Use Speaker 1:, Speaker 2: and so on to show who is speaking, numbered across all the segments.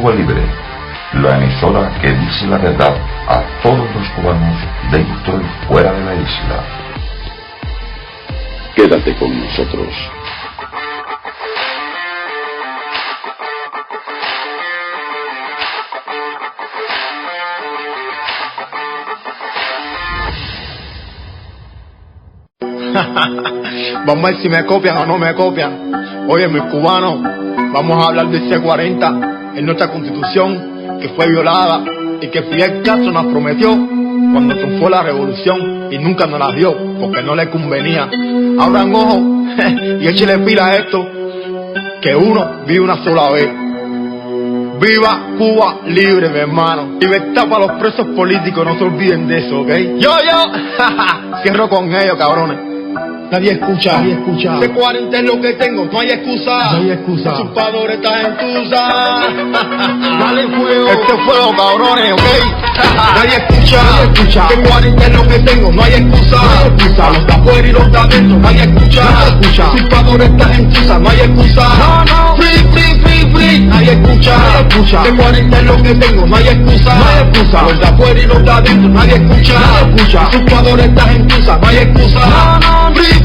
Speaker 1: Cuba Libre, la emisora que dice la verdad a todos los cubanos dentro y fuera de la isla.
Speaker 2: Quédate con nosotros.
Speaker 3: Vamos a ver si me copian o no me copian. Oye, mis cubanos, vamos a hablar del C-40, en nuestra constitución, que fue violada y que Fidel Castro nos prometió cuando triunfó la revolución y nunca nos la dio porque no le convenía. Abran ojo y échele pila a esto, que uno vive una sola vez. ¡Viva Cuba libre, mi hermano! Libertad para los presos políticos, no se olviden de eso, ¿ok? ¡Yo! Cierro con ellos, cabrones. Nadie escucha. C-40 es lo que tengo, no hay excusa. Los usurpadores están en tusa. Dale fuego. Este fuego, cabrones, ¿ok? Nadie escucha. C-40 es lo que tengo, no hay excusa. Los de afuera y los de adentro, nadie escucha. Los usurpadores están en tusa, no hay excusa. Free, nadie escucha. C-40 es lo que tengo, no hay excusa. Los de afuera y los de adentro, nadie escucha. Los usurpadores están en tusa, no hay excusa. Free.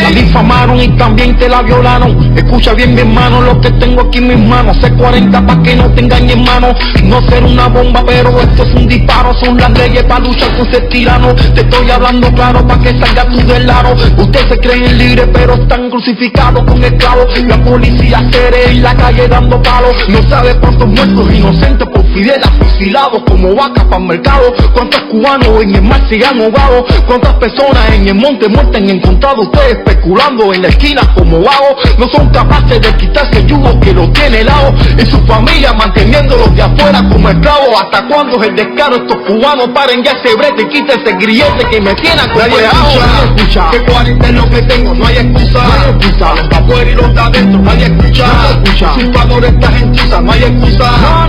Speaker 3: La difamaron y también te la violaron. Escucha bien, mi hermano, lo que tengo aquí en mis manos. C-40 pa' que no te engañes, hermano. No ser una bomba, pero esto es un disparo. Son las leyes para luchar con ese tirano. Te estoy hablando claro pa' que salga tú del aro. Ustedes se creen libres, pero están crucificados con esclavos. La policía cere en la calle dando palos. No sabe cuántos muertos inocentes por Fidel fusilados como vacas para el mercado. Cuántos cubanos en el mar se han ahogado. Cuántas personas en el monte muertas han encontrado. Ustedes especulando en la esquina como vagos. No son capaces de quitarse el yugo que los tiene helado. Y su familia manteniéndolos de afuera como esclavos. ¿Hasta cuándo es el descaro? Estos cubanos paren ya ese brete y quiten ese grillete que me tiene acomplejado. Nadie escucha. C-40 es lo que tengo, no hay excusa. Los de afuera y los de adentro, nadie escucha. Los usurpadores están en tusa, no hay excusa.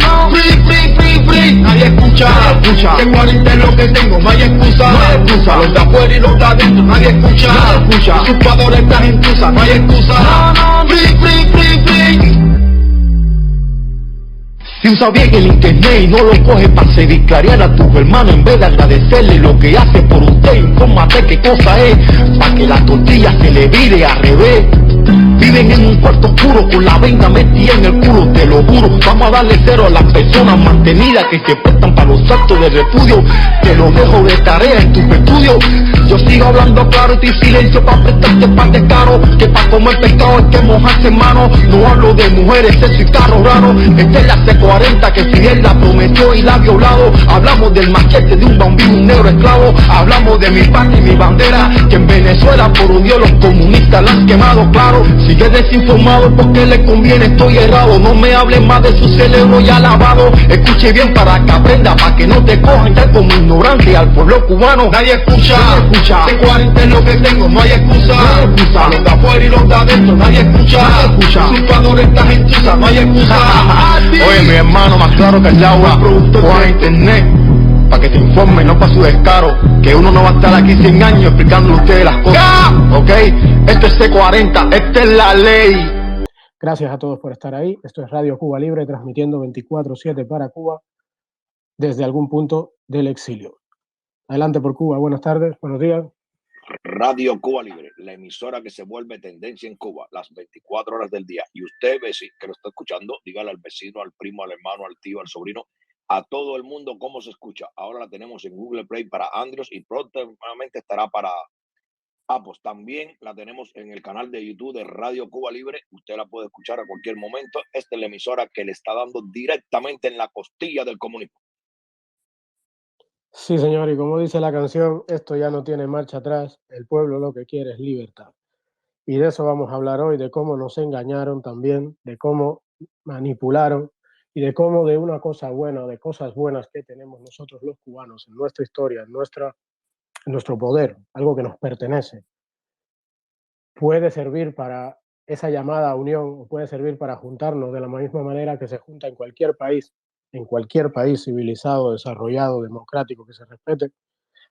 Speaker 3: Free, nadie escucha. C-40 es lo que tengo, no hay excusa. Los de afuera y los de adentro, nadie escucha. Los usurpadores están en tusa, no hay excusa. Free. Si usa bien el internet y no lo coge para seguir clarear a tus hermanos en vez de agradecerle lo que hace por usted, infórmate qué cosa es, para que la tortilla se le vire al revés. Viven en un cuarto oscuro con la venda metida en el culo, te lo juro. Vamos a darle cero a las personas mantenidas que se prestan para los actos de repudio. Te lo dejo de tarea en tus estudios. Yo sigo hablando claro y estoy silencio para prestarte pan de caro. Que para comer pescado hay que mojarse en mano. No hablo de mujeres, sexo y carros raros. Esta es la C-40 que Fidel la prometió y la ha violado. Hablamos del machete de un bambino, un negro esclavo. Hablamos de mi patria y mi bandera, que en Venezuela por odio los comunistas la han quemado, claro. Sigue desinformado porque le conviene, estoy errado. No me hables más de su cerebro ya lavado. Escuche bien para que aprenda, para que no te cojan ya como ignorante al pueblo cubano. Nadie escucha. C-40 es lo que tengo, no hay excusa. Los de afuera y los de adentro, nadie escucha. Los usurpadores están en tusa, no hay excusa. Oye, mi hermano, más claro que el agua. Juega internet para que te informe, no para su descaro. Que uno no va a estar aquí 100 años explicándole a ustedes las cosas. ¿Ok? Esto es C-40, esta es la ley.
Speaker 4: Gracias a todos por estar ahí. Esto es Radio Cuba Libre, transmitiendo 24/7 para Cuba desde algún punto del exilio. Adelante por Cuba, buenas tardes, buenos días.
Speaker 2: Radio Cuba Libre, la emisora que se vuelve tendencia en Cuba las 24 horas del día. Y usted, vecino, que lo está escuchando, dígale al vecino, al primo, al hermano, al tío, al sobrino, a todo el mundo cómo se escucha. Ahora la tenemos en Google Play para Android y próximamente estará para Apple. También la tenemos en el canal de YouTube de Radio Cuba Libre. Usted la puede escuchar a cualquier momento. Esta es la emisora que le está dando directamente en la costilla del comunismo.
Speaker 4: Sí, señor, y como dice la canción, esto ya no tiene marcha atrás. El pueblo lo que quiere es libertad. Y de eso vamos a hablar hoy, de cómo nos engañaron también, de cómo manipularon y de cómo de una cosa buena, de cosas buenas que tenemos nosotros los cubanos en nuestra historia, en nuestro poder, algo que nos pertenece, puede servir para esa llamada unión, o puede servir para juntarnos de la misma manera que se junta en cualquier país civilizado, desarrollado, democrático, que se respete.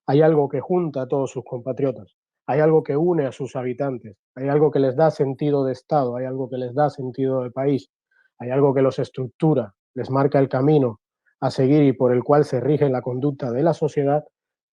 Speaker 4: Hay algo que junta a todos sus compatriotas, hay algo que une a sus habitantes, hay algo que les da sentido de Estado, hay algo que les da sentido de país, hay algo que los estructura, les marca el camino a seguir y por el cual se rige la conducta de la sociedad,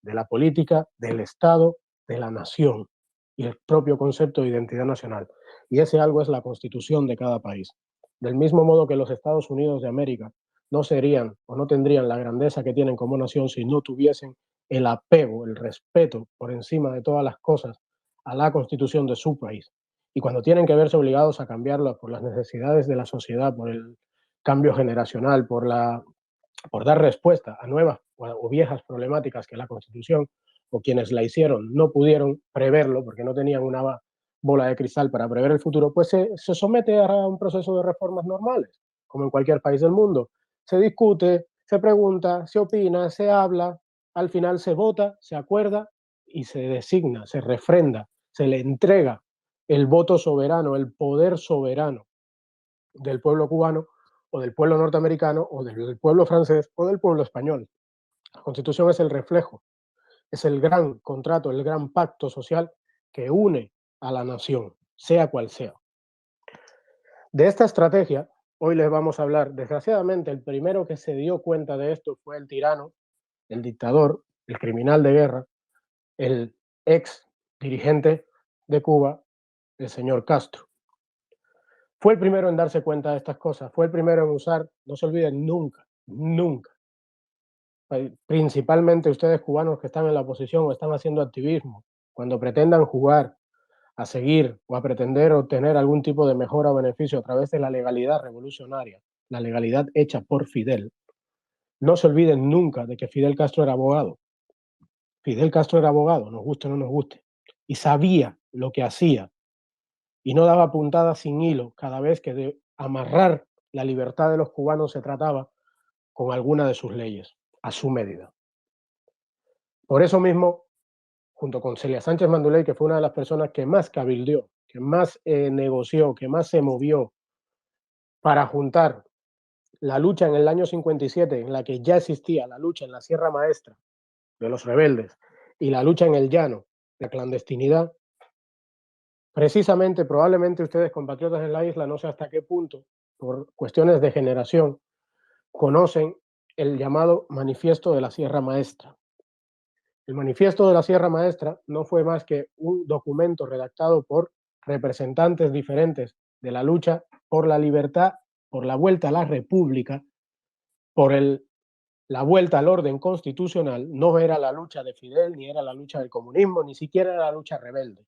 Speaker 4: de la política, del Estado, de la nación y el propio concepto de identidad nacional. Y ese algo es la constitución de cada país. Del mismo modo que los Estados Unidos de América no serían o no tendrían la grandeza que tienen como nación si no tuviesen el apego, el respeto por encima de todas las cosas a la constitución de su país. Y cuando tienen que verse obligados a cambiarla por las necesidades de la sociedad, por el cambio generacional, por dar respuesta a nuevas o viejas problemáticas que la Constitución o quienes la hicieron no pudieron preverlo porque no tenían una bola de cristal para prever el futuro, pues se somete a un proceso de reformas normales, como en cualquier país del mundo. Se discute, se pregunta, se opina, se habla, al final se vota, se acuerda y se designa, se refrenda, se le entrega el voto soberano, el poder soberano del pueblo cubano o del pueblo norteamericano o del pueblo francés o del pueblo español. La Constitución es el reflejo, es el gran contrato, el gran pacto social que une a la nación, sea cual sea. De esta estrategia, hoy les vamos a hablar. Desgraciadamente, el primero que se dio cuenta de esto fue el tirano, el dictador, el criminal de guerra, el ex dirigente de Cuba, el señor Castro. Fue el primero en darse cuenta de estas cosas, fue el primero en usar, no se olviden nunca, nunca, principalmente ustedes cubanos que están en la oposición o están haciendo activismo, cuando pretendan jugar a seguir o a pretender obtener algún tipo de mejora o beneficio a través de la legalidad revolucionaria, la legalidad hecha por Fidel, no se olviden nunca de que Fidel Castro era abogado. Fidel Castro era abogado, nos guste o no nos guste, y sabía lo que hacía y no daba puntadas sin hilo cada vez que de amarrar la libertad de los cubanos se trataba con alguna de sus leyes, a su medida. Por eso mismo, junto con Celia Sánchez Manduley, que fue una de las personas que más cabildeó, que más negoció, que más se movió para juntar la lucha en el año 57, en la que ya existía la lucha en la Sierra Maestra de los rebeldes y la lucha en el llano, la clandestinidad, precisamente, probablemente ustedes, compatriotas en la isla, no sé hasta qué punto, por cuestiones de generación, conocen el llamado Manifiesto de la Sierra Maestra. El Manifiesto de la Sierra Maestra no fue más que un documento redactado por representantes diferentes de la lucha por la libertad, por la vuelta a la república, por la vuelta al orden constitucional. No era la lucha de Fidel, ni era la lucha del comunismo, ni siquiera era la lucha rebelde.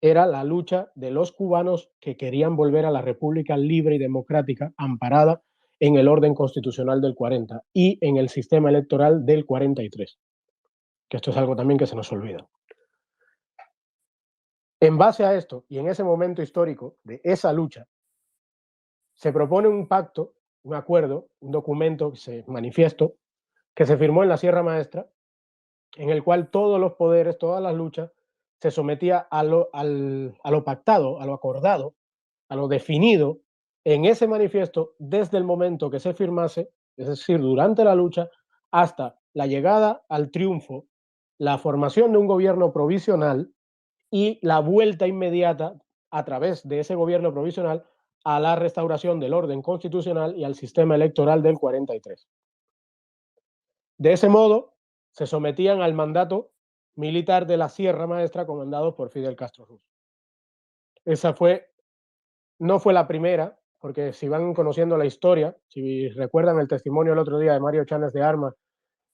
Speaker 4: Era la lucha de los cubanos que querían volver a la república libre y democrática, amparada en el orden constitucional del 40 y en el sistema electoral del 43. Que esto es algo también que se nos olvida. En base a esto, y en ese momento histórico de esa lucha, se propone un pacto, un acuerdo, un documento, manifiesto, que se firmó en la Sierra Maestra, en el cual todos los poderes, todas las luchas, se sometía a lo pactado, a lo acordado, a lo definido en ese manifiesto desde el momento que se firmase, es decir, durante la lucha, hasta la llegada al triunfo, la formación de un gobierno provisional y la vuelta inmediata a través de ese gobierno provisional a la restauración del orden constitucional y al sistema electoral del 43. De ese modo, se sometían al mandato militar de la Sierra Maestra comandado por Fidel Castro Ruz. Esa no fue la primera, porque si van conociendo la historia, si recuerdan el testimonio el otro día de Mario Chanes de Armas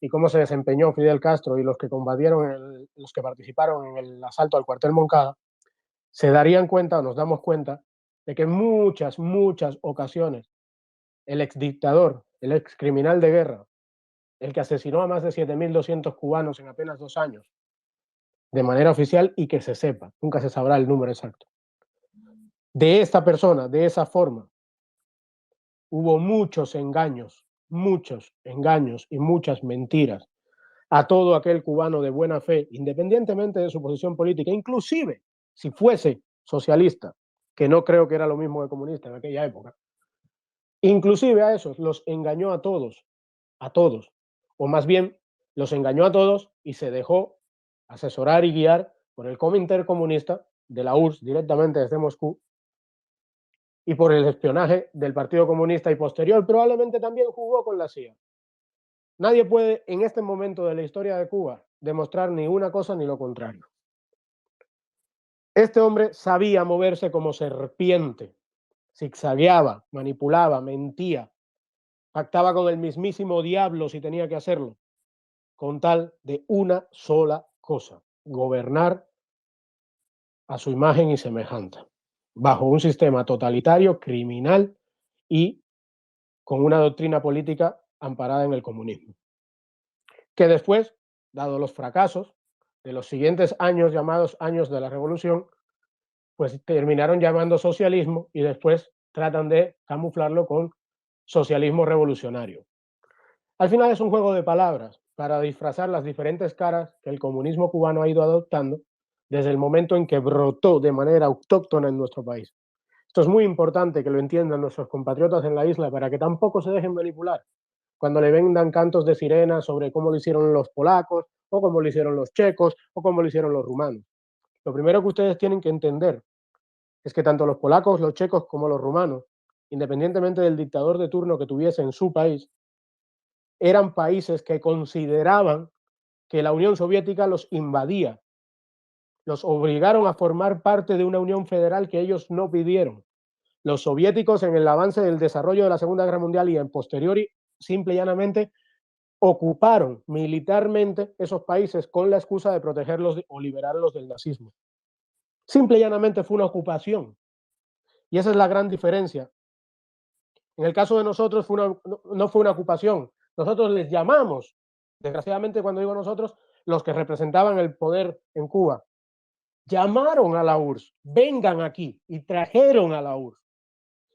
Speaker 4: y cómo se desempeñó Fidel Castro y los que combatieron, los que participaron en el asalto al cuartel Moncada, se darían cuenta, o nos damos cuenta, de que en muchas ocasiones el exdictador, el ex criminal de guerra, el que asesinó a más de 7.200 cubanos en apenas 2 años, de manera oficial y que se sepa, nunca se sabrá el número exacto. De esta persona, de esa forma, hubo muchos engaños y muchas mentiras a todo aquel cubano de buena fe, independientemente de su posición política, inclusive si fuese socialista, que no creo que era lo mismo que comunista en aquella época. Inclusive a esos los engañó a todos, o más bien los engañó a todos y se dejó asesorar y guiar por el Comité Comunista de la URSS directamente desde Moscú y por el espionaje del Partido Comunista y posterior probablemente también jugó con la CIA. Nadie puede en este momento de la historia de Cuba demostrar ni una cosa ni lo contrario. Este hombre sabía moverse como serpiente, zigzagueaba, manipulaba, mentía, pactaba con el mismísimo diablo si tenía que hacerlo, con tal de una sola cosa: gobernar a su imagen y semejanza, bajo un sistema totalitario, criminal y con una doctrina política amparada en el comunismo. Que después, dado los fracasos de los siguientes años llamados años de la revolución, pues terminaron llamando socialismo y después tratan de camuflarlo con socialismo revolucionario. Al final es un juego de palabras para disfrazar las diferentes caras que el comunismo cubano ha ido adoptando desde el momento en que brotó de manera autóctona en nuestro país. Esto es muy importante que lo entiendan nuestros compatriotas en la isla para que tampoco se dejen manipular cuando le vendan cantos de sirena sobre cómo lo hicieron los polacos, o cómo lo hicieron los checos, o cómo lo hicieron los rumanos. Lo primero que ustedes tienen que entender es que tanto los polacos, los checos como los rumanos, independientemente del dictador de turno que tuviese en su país, eran países que consideraban que la Unión Soviética los invadía, los obligaron a formar parte de una Unión Federal que ellos no pidieron. Los soviéticos, en el avance del desarrollo de la Segunda Guerra Mundial y en posteriori, simple y llanamente ocuparon militarmente esos países con la excusa de protegerlos o liberarlos del nazismo. Simple y llanamente fue una ocupación. Y esa es la gran diferencia. En el caso de nosotros no fue una ocupación. Nosotros les llamamos, desgraciadamente cuando digo nosotros, los que representaban el poder en Cuba, llamaron a la URSS, vengan aquí, y trajeron a la URSS.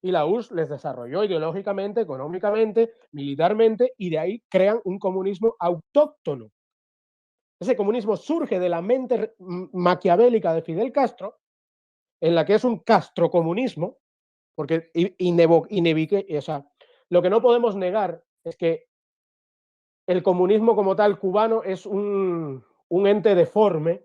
Speaker 4: Y la URSS les desarrolló ideológicamente, económicamente, militarmente, y de ahí crean un comunismo autóctono. Ese comunismo surge de la mente maquiavélica de Fidel Castro, en la que es un castrocomunismo, porque o sea, lo que no podemos negar es que el comunismo como tal cubano es un ente deforme,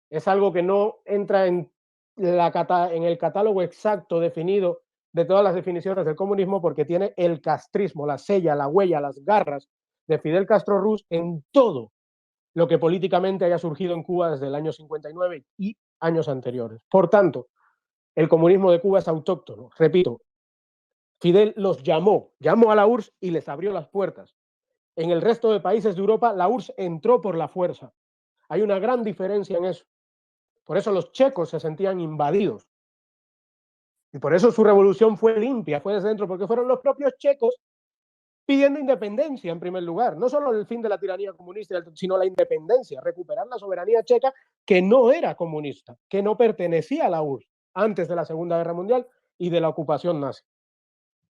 Speaker 4: es algo que no entra en el catálogo exacto definido de todas las definiciones del comunismo, porque tiene el castrismo, la sella, la huella, las garras de Fidel Castro Ruz en todo lo que políticamente haya surgido en Cuba desde el año 59 y años anteriores. Por tanto, el comunismo de Cuba es autóctono. Repito, Fidel los llamó a la URSS y les abrió las puertas. En el resto de países de Europa, la URSS entró por la fuerza. Hay una gran diferencia en eso. Por eso los checos se sentían invadidos. Y por eso su revolución fue limpia, fue desde dentro, porque fueron los propios checos pidiendo independencia en primer lugar. No solo el fin de la tiranía comunista, sino la independencia, recuperar la soberanía checa, que no era comunista, que no pertenecía a la URSS antes de la Segunda Guerra Mundial y de la ocupación nazi.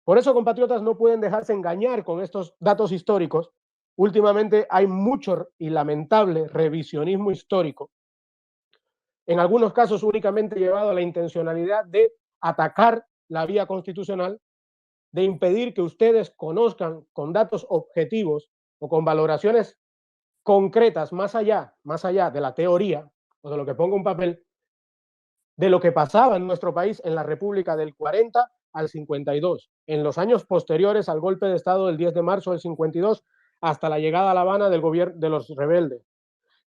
Speaker 4: Por eso, compatriotas, no pueden dejarse engañar con estos datos históricos. Últimamente hay mucho y lamentable revisionismo histórico, en algunos casos únicamente llevado a la intencionalidad de atacar la vía constitucional, de impedir que ustedes conozcan con datos objetivos o con valoraciones concretas más allá de la teoría o de lo que ponga un papel, de lo que pasaba en nuestro país en la República del 40 al 52, en los años posteriores al golpe de Estado del 10 de marzo del 52, hasta la llegada a La Habana del gobierno de los rebeldes,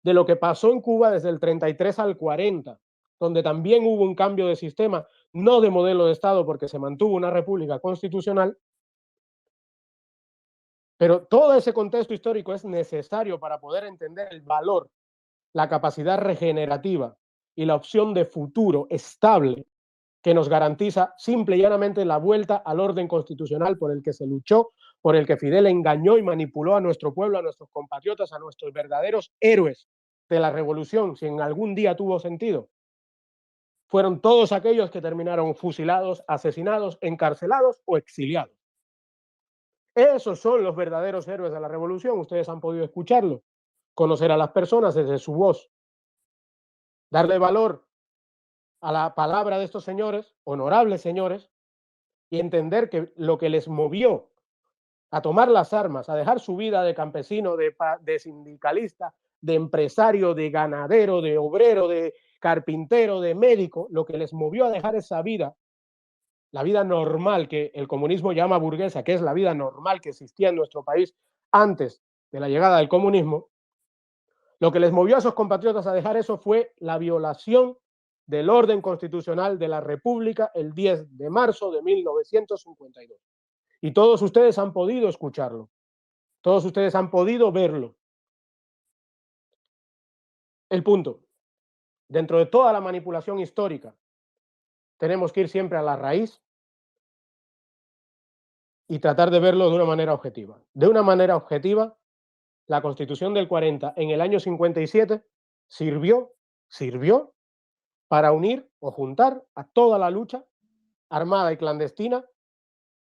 Speaker 4: de lo que pasó en Cuba desde el 33 al 40, donde también hubo un cambio de sistema, no de modelo de Estado, porque se mantuvo una república constitucional, pero todo ese contexto histórico es necesario para poder entender el valor, la capacidad regenerativa y la opción de futuro estable que nos garantiza simple y llanamente la vuelta al orden constitucional por el que se luchó, por el que Fidel engañó y manipuló a nuestro pueblo, a nuestros compatriotas, a nuestros verdaderos héroes de la revolución, si en algún día tuvo sentido. Fueron todos aquellos que terminaron fusilados, asesinados, encarcelados o exiliados. Esos son los verdaderos héroes de la revolución. Ustedes han podido escucharlo, conocer a las personas desde su voz, darle valor a la palabra de estos señores, honorables señores, y entender que lo que les movió a tomar las armas, a dejar su vida de campesino, de sindicalista, de empresario, de ganadero, de obrero, de carpintero, de médico, lo que les movió a dejar esa vida la vida normal que el comunismo llama burguesa, que es la vida normal que existía en nuestro país antes de la llegada del comunismo, lo que les movió a esos compatriotas a dejar eso fue la violación del orden constitucional de la República el 10 de marzo de 1952. Y todos ustedes han podido escucharlo, todos ustedes han podido verlo. El punto, dentro de toda la manipulación histórica, tenemos que ir siempre a la raíz y tratar de verlo de una manera objetiva. De una manera objetiva, la Constitución del 40 en el año 57 sirvió para unir o juntar a toda la lucha armada y clandestina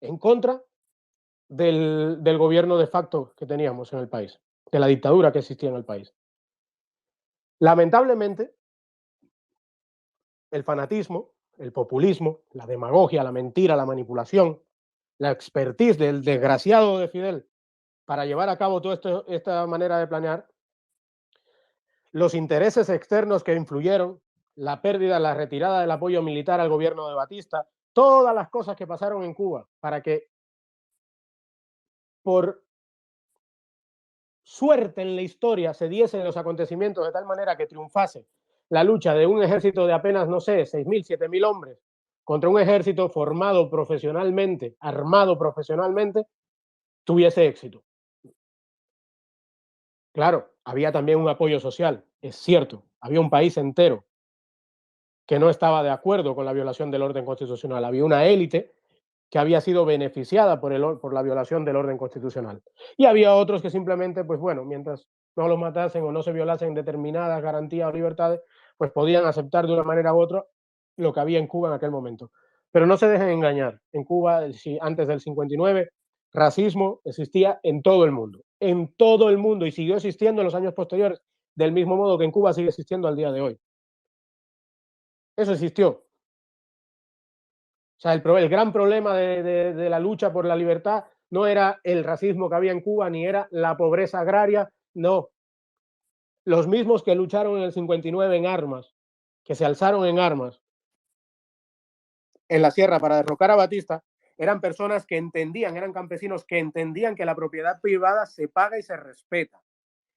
Speaker 4: en contra del gobierno de facto que teníamos en el país, de la dictadura que existía en el país. Lamentablemente, el fanatismo, el populismo, la demagogia, la mentira, la manipulación, la expertise del desgraciado de Fidel para llevar a cabo toda esta manera de planear, los intereses externos que influyeron, la pérdida, la retirada del apoyo militar al gobierno de Batista, todas las cosas que pasaron en Cuba para que por suerte en la historia se diesen los acontecimientos de tal manera que triunfase la lucha de un ejército de apenas, no sé, 6.000, 7.000 hombres contra un ejército formado profesionalmente, armado profesionalmente, tuviese éxito. Claro, había también un apoyo social, es cierto, había un país entero que no estaba de acuerdo con la violación del orden constitucional, había una élite que había sido beneficiada por la violación del orden constitucional. Y había otros que simplemente, pues bueno, mientras no los matasen o no se violasen determinadas garantías o libertades, pues podían aceptar de una manera u otra lo que había en Cuba en aquel momento. Pero no se dejen engañar, en Cuba, antes del 59, racismo existía en todo el mundo, y siguió existiendo en los años posteriores, del mismo modo que en Cuba sigue existiendo al día de hoy. Eso existió. O sea, el gran problema de la lucha por la libertad no era el racismo que había en Cuba, ni era la pobreza agraria, no. Los mismos que lucharon en el 59 en armas, que se alzaron en armas en la sierra para derrocar a Batista, eran personas que entendían, eran campesinos que entendían que la propiedad privada se paga y se respeta.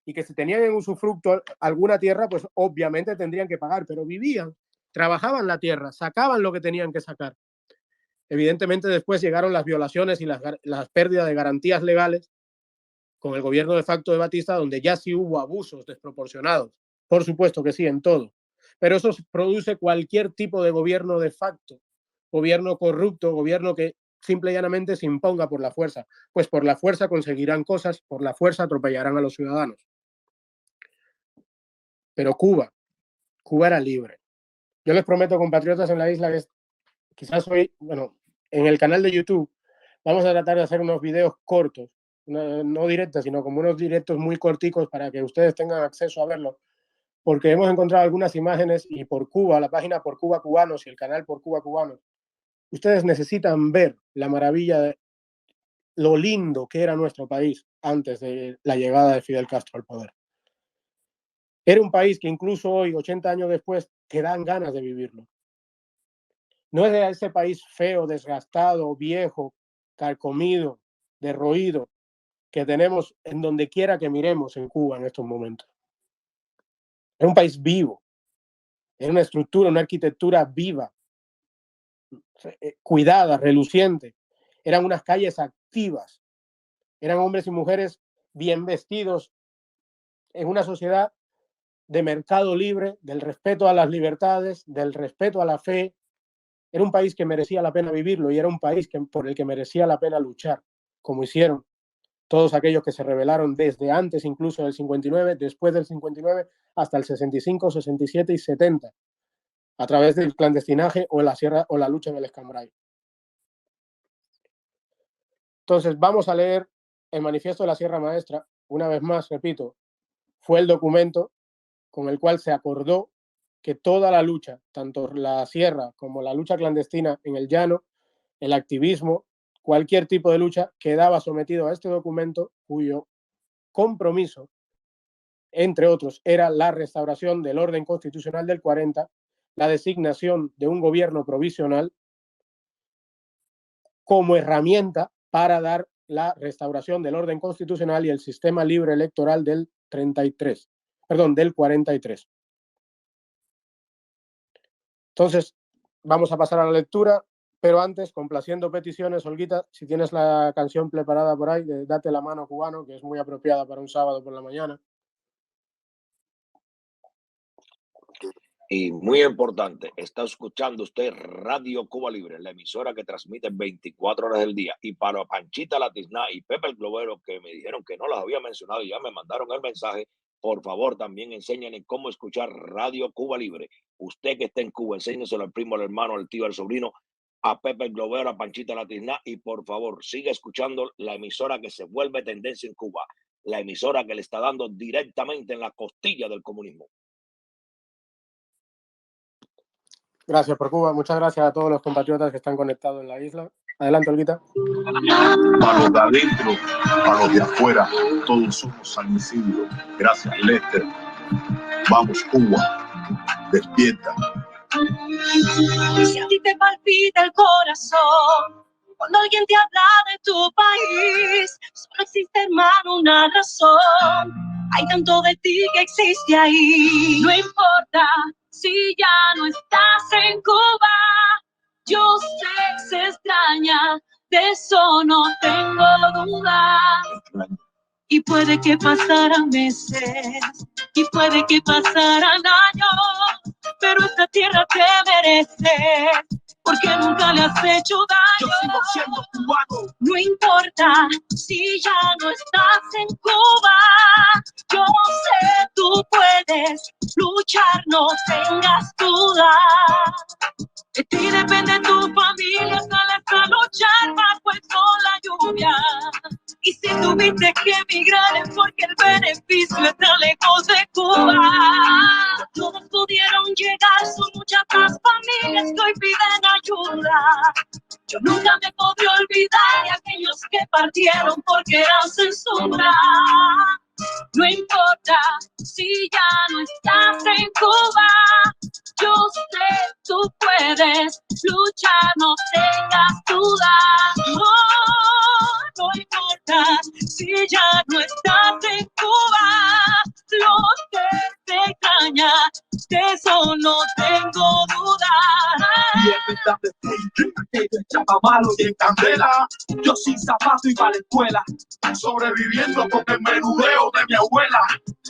Speaker 4: Y que si tenían en usufructo alguna tierra, pues obviamente tendrían que pagar, pero vivían, trabajaban la tierra, sacaban lo que tenían que sacar. Evidentemente después llegaron las violaciones y las pérdidas de garantías legales con el gobierno de facto de Batista, donde ya sí hubo abusos desproporcionados. Por supuesto que sí, en todo. Pero eso produce cualquier tipo de gobierno de facto, gobierno corrupto, gobierno que simple y llanamente se imponga por la fuerza. Pues por la fuerza conseguirán cosas, por la fuerza atropellarán a los ciudadanos. Pero Cuba era libre. Yo les prometo, compatriotas en la isla, que quizás hoy, bueno, en el canal de YouTube vamos a tratar de hacer unos videos cortos, no directos, sino como unos directos muy corticos para que ustedes tengan acceso a verlo, porque hemos encontrado algunas imágenes y por Cuba, la página Por Cuba Cubanos y el canal Por Cuba Cubanos, ustedes necesitan ver la maravilla de lo lindo que era nuestro país antes de la llegada de Fidel Castro al poder. Era un país que incluso hoy, 80 años después, te dan ganas de vivirlo. No es de ese país feo, desgastado, viejo, carcomido, derroído, que tenemos en donde quiera que miremos en Cuba en estos momentos. Es un país vivo, es una estructura, una arquitectura viva, cuidada, reluciente. Eran unas calles activas, eran hombres y mujeres bien vestidos en una sociedad de mercado libre, del respeto a las libertades, del respeto a la fe. Era un país que merecía la pena vivirlo y era un país por el que merecía la pena luchar, como hicieron todos aquellos que se rebelaron desde antes incluso del 59, después del 59, hasta el 65, 67 y 70, a través del clandestinaje o la sierra o la lucha en el Escambray. Entonces, vamos a leer el manifiesto de la Sierra Maestra. Una vez más, repito, fue el documento con el cual se acordó que toda la lucha, tanto la sierra como la lucha clandestina en el llano, el activismo, cualquier tipo de lucha, quedaba sometido a este documento cuyo compromiso, entre otros, era la restauración del orden constitucional del 40, la designación de un gobierno provisional como herramienta para dar la restauración del orden constitucional y el sistema libre electoral del 43. Entonces, vamos a pasar a la lectura, pero antes, complaciendo peticiones, Olguita, si tienes la canción preparada por ahí, de Date la mano cubano, que es muy apropiada para un sábado por la mañana.
Speaker 2: Y muy importante, está escuchando usted Radio Cuba Libre, la emisora que transmite 24 horas del día. Y para Panchita La Tizná y Pepe el Globero, que me dijeron que no las había mencionado y ya me mandaron el mensaje, por favor también enséñenle cómo escuchar Radio Cuba Libre. Usted que está en Cuba, enséñeselo al primo, al hermano, al tío, al sobrino, a Pepe el Globero, a Panchita La Tizná, y por favor siga escuchando la emisora que se vuelve tendencia en Cuba, la emisora que le está dando directamente en la costilla del comunismo.
Speaker 4: Gracias por Cuba. Muchas gracias a todos los compatriotas que están conectados en la isla. Adelante, Olguita.
Speaker 5: Para los de adentro, para los de afuera, todos somos San Isidro. Gracias, Lester. Vamos, Cuba, despierta.
Speaker 6: Si a ti te palpita el corazón cuando alguien te habla de tu país, solo existe, hermano, una razón. Hay tanto de ti que existe ahí. No importa si ya no estás en Cuba, yo sé que se extraña, de eso no tengo duda. Y puede que pasaran meses, y puede que pasaran años, pero esta tierra te merece, porque nunca le has hecho daño.
Speaker 5: Yo sigo siendo cubano.
Speaker 6: No importa si ya no estás en Cuba, yo sé tú puedes luchar, no tengas duda. De ti depende tu familia, sales a luchar bajo el sol, la lluvia. Y si tuviste que emigrar es porque el beneficio está lejos de Cuba. Todos pudieron llegar, son muchas más familias que hoy piden ayuda. Yo nunca me podré olvidar de aquellos que partieron porque eran censura. No importa si ya no estás en Cuba, yo sé tú puedes luchar, no tengas duda. No importa si ya no estás en Cuba, lo que te extraña, de eso no tengo duda.
Speaker 5: Y en verdad de ti, aquello echaba malo y en candela. Yo sin zapato iba a la escuela, sobreviviendo con el menudeo de mi abuela.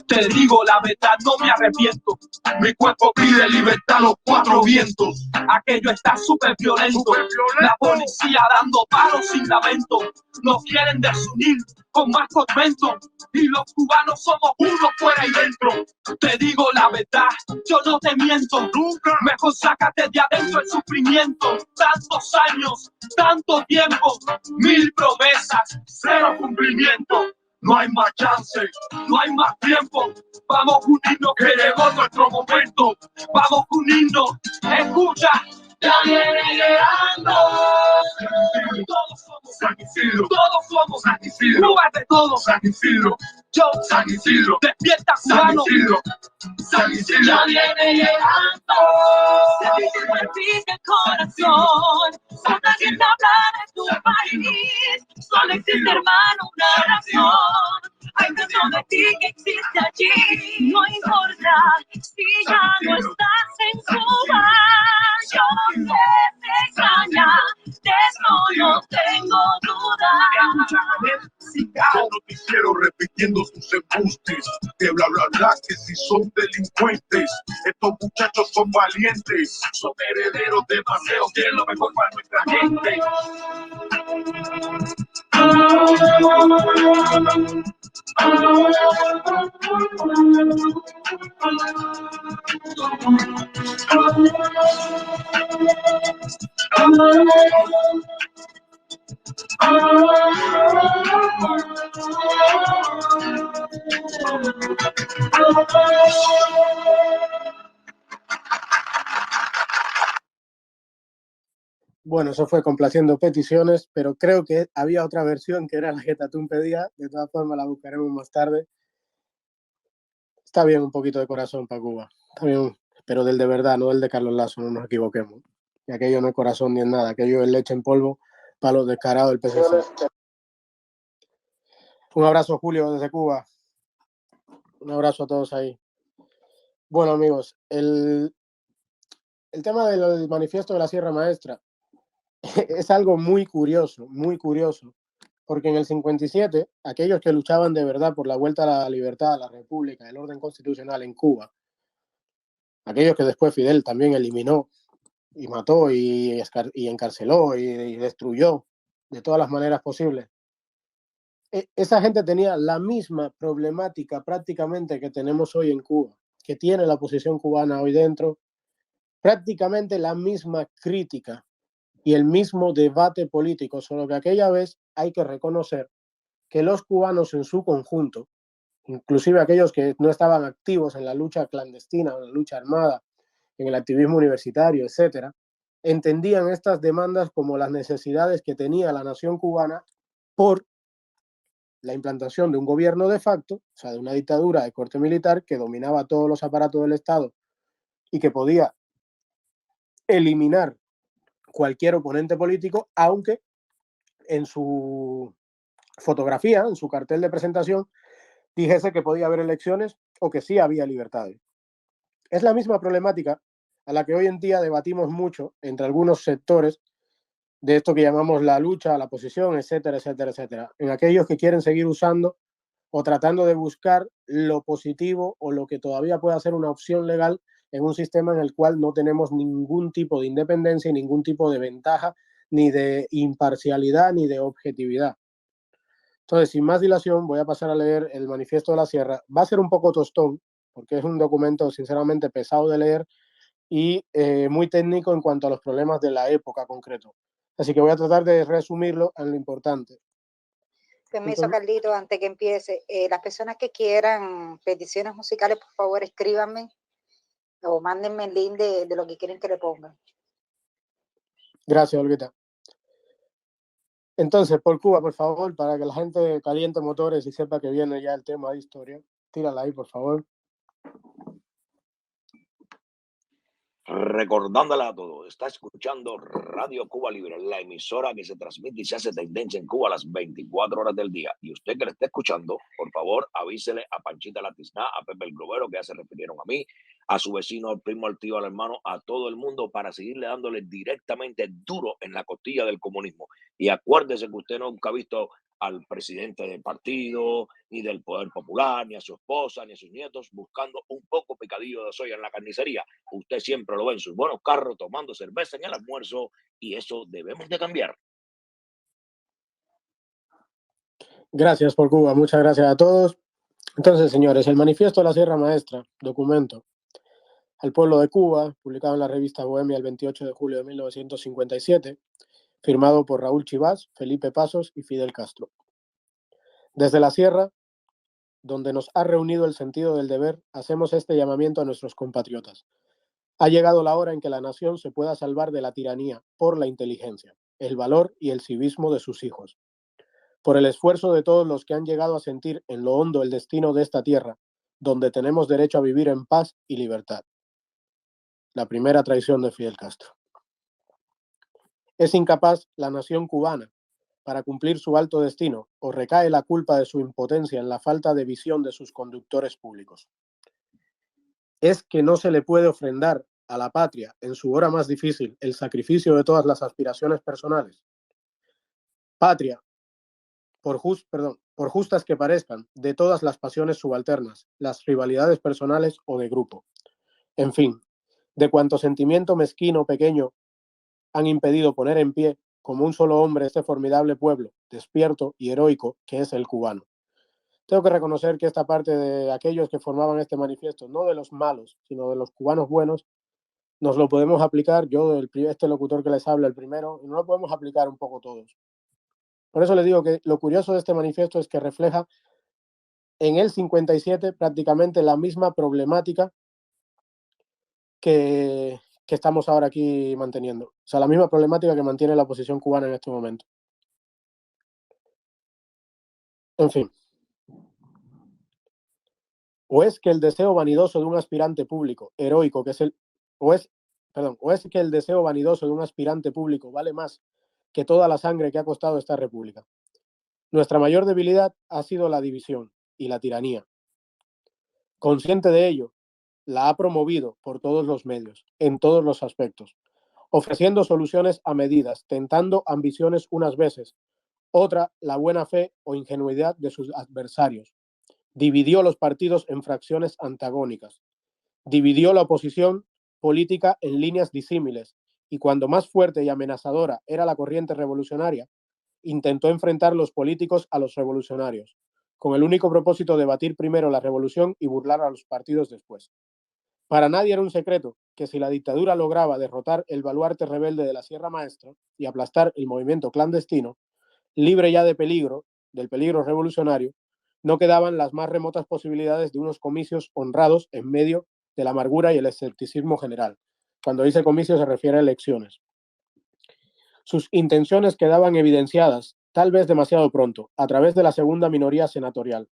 Speaker 5: Te digo la verdad, no me arrepiento. Mi cuerpo pide libertad a los cuatro vientos. Aquello está súper violento. La policía dando palos sin lamento. Nos quieren desunir con más tormento. Y los cubanos somos uno fuera y dentro. Te digo la verdad, yo no te miento. Nunca. Mejor sácate de adentro el sufrimiento. Tantos años, tanto tiempo, 1000 promesas, 0 cumplimiento. No hay más chance, no hay más tiempo. Vamos a unirnos que llegó nuestro momento. Vamos a unirnos, escucha. Ya viene llegando. Todos somos San Isidro. Todos somos San Isidro. Lugar de todos San Isidro. Yo San Isidro. Despierta cubano. San Isidro. San Isidro.
Speaker 6: Ya viene llegando. Se te palpita el corazón cuando alguien te habla de tu país. Solo existe, hermano, una razón. Hay tanto de ti que existe allí. No importa si ya no estás en Cuba, yo sé te extraña, de eso no tengo duda.
Speaker 5: Un noticiero repitiendo sus embustes, que bla bla bla, que si son delincuentes, estos muchachos son valientes, son herederos de paseos, quieren lo mejor para nuestra gente.
Speaker 4: Bueno, eso fue complaciendo peticiones, pero creo que había otra versión que era la que Tatún pedía. De todas formas, la buscaremos más tarde. Está bien un poquito de corazón para Cuba. Está bien, pero del de verdad, no el de Carlos Lazo, no nos equivoquemos. Y aquello no es corazón ni es nada, aquello es leche en polvo para los descarados del PSC. Un abrazo, Julio, desde Cuba. Un abrazo a todos ahí. Bueno, amigos, el tema del manifiesto de la Sierra Maestra es algo muy curioso, porque en el 57, aquellos que luchaban de verdad por la vuelta a la libertad, a la república, el orden constitucional en Cuba, aquellos que después Fidel también eliminó y mató y encarceló y destruyó de todas las maneras posibles, esa gente tenía la misma problemática prácticamente que tenemos hoy en Cuba, que tiene la oposición cubana hoy dentro, prácticamente la misma crítica y el mismo debate político, solo que aquella vez hay que reconocer que los cubanos en su conjunto, inclusive aquellos que no estaban activos en la lucha clandestina, en la lucha armada, en el activismo universitario, etcétera, entendían estas demandas como las necesidades que tenía la nación cubana por la implantación de un gobierno de facto, o sea, de una dictadura de corte militar que dominaba todos los aparatos del Estado y que podía eliminar cualquier oponente político, aunque en su fotografía, en su cartel de presentación, dijese que podía haber elecciones o que sí había libertades. Es la misma problemática a la que hoy en día debatimos mucho entre algunos sectores de esto que llamamos la lucha, la oposición, etcétera, etcétera, etcétera. En aquellos que quieren seguir usando o tratando de buscar lo positivo o lo que todavía pueda ser una opción legal en un sistema en el cual no tenemos ningún tipo de independencia y ningún tipo de ventaja, ni de imparcialidad, ni de objetividad. Entonces, sin más dilación, voy a pasar a leer el Manifiesto de la Sierra. Va a ser un poco tostón, porque es un documento sinceramente pesado de leer y muy técnico en cuanto a los problemas de la época concreto. Así que voy a tratar de resumirlo en lo importante.
Speaker 7: Permiso, Carlito, antes que empiece. Las personas que quieran peticiones musicales, por favor, escríbanme o mándenme el link de lo que quieren que le pongan.
Speaker 4: Gracias, Olguita. Entonces, por Cuba, por favor, para que la gente caliente motores y sepa que viene ya el tema de historia. Tírala ahí, por favor.
Speaker 2: Recordándole a todos, está escuchando Radio Cuba Libre, la emisora que se transmite y se hace tendencia en Cuba a las 24 horas del día. Y usted que le esté escuchando, por favor, avísele a Panchita la Tizná, a Pepe el Globero, que ya se refirieron a mí, a su vecino, al primo, al tío, al hermano, a todo el mundo, para seguirle dándole directamente duro en la costilla del comunismo. Y acuérdese que usted nunca ha visto al presidente del partido, ni del Poder Popular, ni a su esposa, ni a sus nietos, buscando un poco picadillo de soya en la carnicería. Usted siempre lo ve en sus buenos carros, tomando cerveza en el almuerzo, y eso debemos de cambiar.
Speaker 4: Gracias por Cuba, muchas gracias a todos. Entonces, señores, el Manifiesto de la Sierra Maestra, documento al pueblo de Cuba, publicado en la revista Bohemia el 28 de julio de 1957, firmado por Raúl Chivás, Felipe Pasos y Fidel Castro. Desde la Sierra, donde nos ha reunido el sentido del deber, hacemos este llamamiento a nuestros compatriotas. Ha llegado la hora en que la nación se pueda salvar de la tiranía por la inteligencia, el valor y el civismo de sus hijos, por el esfuerzo de todos los que han llegado a sentir en lo hondo el destino de esta tierra, donde tenemos derecho a vivir en paz y libertad. La primera traición de Fidel Castro. ¿Es incapaz la nación cubana para cumplir su alto destino o recae la culpa de su impotencia en la falta de visión de sus conductores públicos? ¿Es que no se le puede ofrendar a la patria en su hora más difícil el sacrificio de todas las aspiraciones personales? Patria, por justas que parezcan, de todas las pasiones subalternas, las rivalidades personales o de grupo. En fin, de cuanto sentimiento mezquino pequeño han impedido poner en pie como un solo hombre este formidable pueblo, despierto y heroico que es el cubano. Tengo que reconocer que esta parte de aquellos que formaban este manifiesto, no de los malos, sino de los cubanos buenos, nos lo podemos aplicar, yo, este locutor que les habla, el primero, y no lo podemos aplicar un poco todos. Por eso les digo que lo curioso de este manifiesto es que refleja en el 57 prácticamente la misma problemática que estamos ahora aquí manteniendo. O sea, la misma problemática que mantiene la oposición cubana en este momento. En fin. O es que el deseo vanidoso de un aspirante público heroico, que es el... o es que el deseo vanidoso de un aspirante público vale más que toda la sangre que ha costado esta república. Nuestra mayor debilidad ha sido la división y la tiranía. Consciente de ello, la ha promovido por todos los medios, en todos los aspectos, ofreciendo soluciones a medidas, tentando ambiciones unas veces, otra la buena fe o ingenuidad de sus adversarios. Dividió los partidos en fracciones antagónicas. Dividió la oposición política en líneas disímiles y cuando más fuerte y amenazadora era la corriente revolucionaria, intentó enfrentar los políticos a los revolucionarios, con el único propósito de batir primero la revolución y burlar a los partidos después. Para nadie era un secreto que si la dictadura lograba derrotar el baluarte rebelde de la Sierra Maestra y aplastar el movimiento clandestino, libre ya del peligro revolucionario, no quedaban las más remotas posibilidades de unos comicios honrados en medio de la amargura y el escepticismo general. Cuando dice comicios se refiere a elecciones. Sus intenciones quedaban evidenciadas, tal vez demasiado pronto, a través de la segunda minoría senatorial,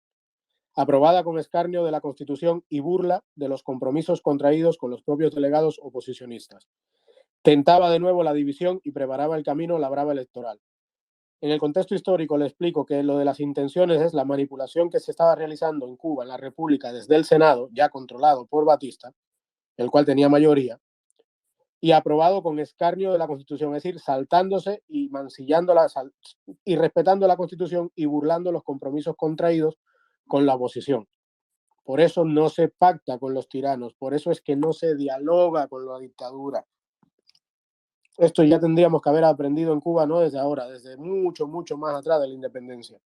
Speaker 4: aprobada con escarnio de la Constitución y burla de los compromisos contraídos con los propios delegados oposicionistas. Tentaba de nuevo la división y preparaba el camino a la brava electoral. En el contexto histórico le explico que lo de las intenciones es la manipulación que se estaba realizando en Cuba, en la República, desde el Senado, ya controlado por Batista, el cual tenía mayoría, y aprobado con escarnio de la Constitución, es decir, saltándose y mancillándola y respetando la Constitución y burlando los compromisos contraídos con la oposición. Por eso no se pacta con los tiranos, por eso es que no se dialoga con la dictadura. Esto ya tendríamos que haber aprendido en Cuba, no desde ahora, desde mucho, mucho más atrás de la independencia.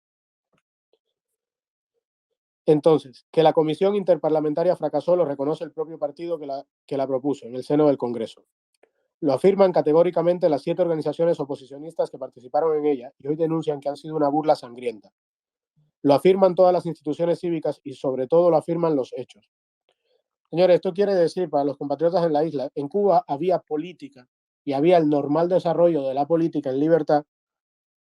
Speaker 4: Entonces, que la Comisión Interparlamentaria fracasó lo reconoce el propio partido que la propuso en el seno del Congreso. Lo afirman categóricamente las 7 organizaciones oposicionistas que participaron en ella y hoy denuncian que han sido una burla sangrienta. Lo afirman todas las instituciones cívicas y sobre todo lo afirman los hechos. Señores, esto quiere decir para los compatriotas en la isla, en Cuba había política y había el normal desarrollo de la política en libertad,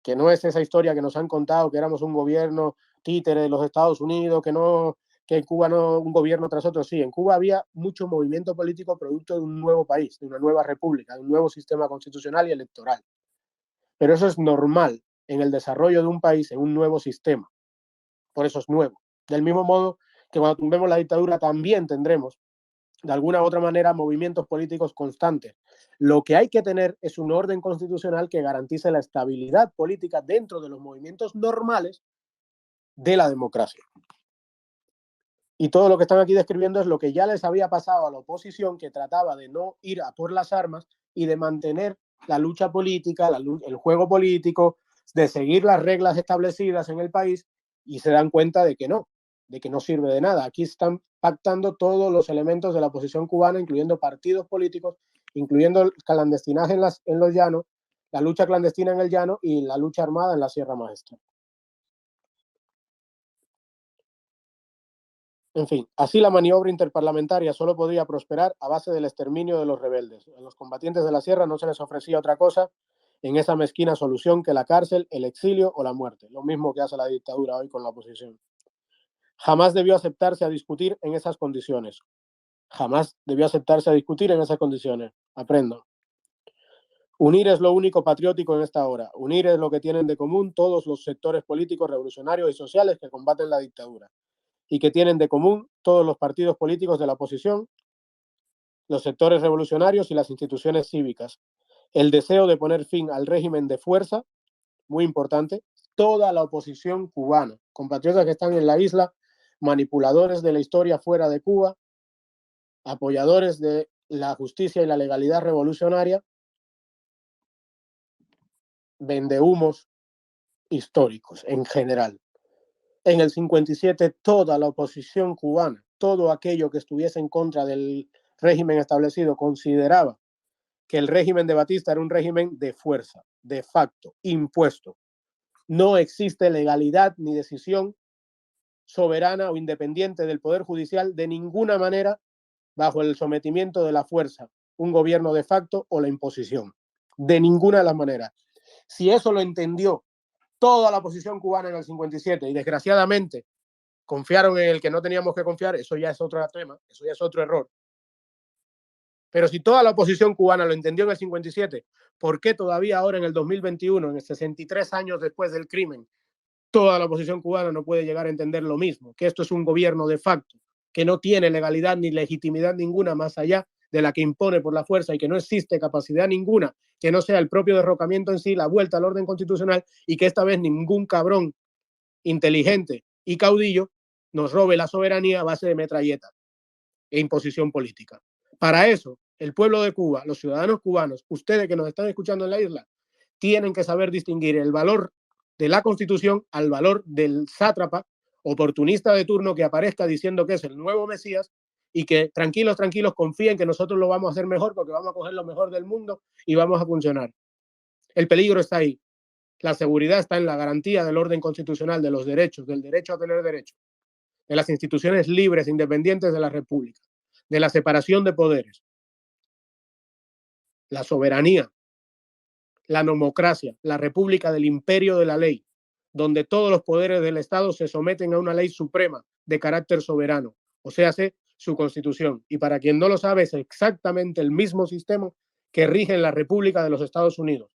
Speaker 4: que no es esa historia que nos han contado, que éramos un gobierno títere de los Estados Unidos, que en Cuba no, un gobierno tras otro. Sí, en Cuba había mucho movimiento político producto de un nuevo país, de una nueva república, de un nuevo sistema constitucional y electoral. Pero eso es normal en el desarrollo de un país, en un nuevo sistema. Por eso es nuevo. Del mismo modo que cuando tumbemos la dictadura también tendremos, de alguna u otra manera, movimientos políticos constantes. Lo que hay que tener es un orden constitucional que garantice la estabilidad política dentro de los movimientos normales de la democracia. Y todo lo que están aquí describiendo es lo que ya les había pasado a la oposición, que trataba de no ir a por las armas y de mantener la lucha política, el juego político, de seguir las reglas establecidas en el país, y se dan cuenta de que no sirve de nada. Aquí están pactando todos los elementos de la oposición cubana, incluyendo partidos políticos, incluyendo el clandestinaje en los llanos, la lucha clandestina en el llano y la lucha armada en la Sierra Maestra. En fin, así la maniobra interparlamentaria solo podía prosperar a base del exterminio de los rebeldes. A los combatientes de la sierra no se les ofrecía otra cosa en esa mezquina solución que la cárcel, el exilio o la muerte, lo mismo que hace la dictadura hoy con la oposición. Jamás debió aceptarse a discutir en esas condiciones. Jamás debió aceptarse a discutir en esas condiciones. Aprendan. Unir es lo único patriótico en esta hora. Unir es lo que tienen de común todos los sectores políticos, revolucionarios y sociales que combaten la dictadura y que tienen de común todos los partidos políticos de la oposición, los sectores revolucionarios y las instituciones cívicas. El deseo de poner fin al régimen de fuerza, muy importante, toda la oposición cubana, compatriotas que están en la isla, manipuladores de la historia fuera de Cuba, apoyadores de la justicia y la legalidad revolucionaria, vendehumos históricos en general. En el 57 toda la oposición cubana, todo aquello que estuviese en contra del régimen establecido, consideraba que el régimen de Batista era un régimen de fuerza, de facto, impuesto. No existe legalidad ni decisión soberana o independiente del Poder Judicial de ninguna manera bajo el sometimiento de la fuerza, un gobierno de facto o la imposición. De ninguna de las maneras. Si eso lo entendió toda la oposición cubana en el 57 y desgraciadamente confiaron en el que no teníamos que confiar, eso ya es otro tema, eso ya es otro error. Pero si toda la oposición cubana lo entendió en el 57, ¿por qué todavía ahora en el 2021, en el 63 años después del crimen, toda la oposición cubana no puede llegar a entender lo mismo? Que esto es un gobierno de facto, que no tiene legalidad ni legitimidad ninguna más allá de la que impone por la fuerza y que no existe capacidad ninguna que no sea el propio derrocamiento en sí, la vuelta al orden constitucional, y que esta vez ningún cabrón inteligente y caudillo nos robe la soberanía a base de metralletas e imposición política. Para eso, el pueblo de Cuba, los ciudadanos cubanos, ustedes que nos están escuchando en la isla, tienen que saber distinguir el valor de la Constitución al valor del sátrapa oportunista de turno que aparezca diciendo que es el nuevo Mesías y que tranquilos, tranquilos, confíen que nosotros lo vamos a hacer mejor porque vamos a coger lo mejor del mundo y vamos a funcionar. El peligro está ahí. La seguridad está en la garantía del orden constitucional, de los derechos, del derecho a tener derechos, de las instituciones libres e independientes de la República, de la separación de poderes, la soberanía, la democracia, la república del imperio de la ley, donde todos los poderes del Estado se someten a una ley suprema de carácter soberano, o sea, su constitución. Y para quien no lo sabe, es exactamente el mismo sistema que rige en la República de los Estados Unidos.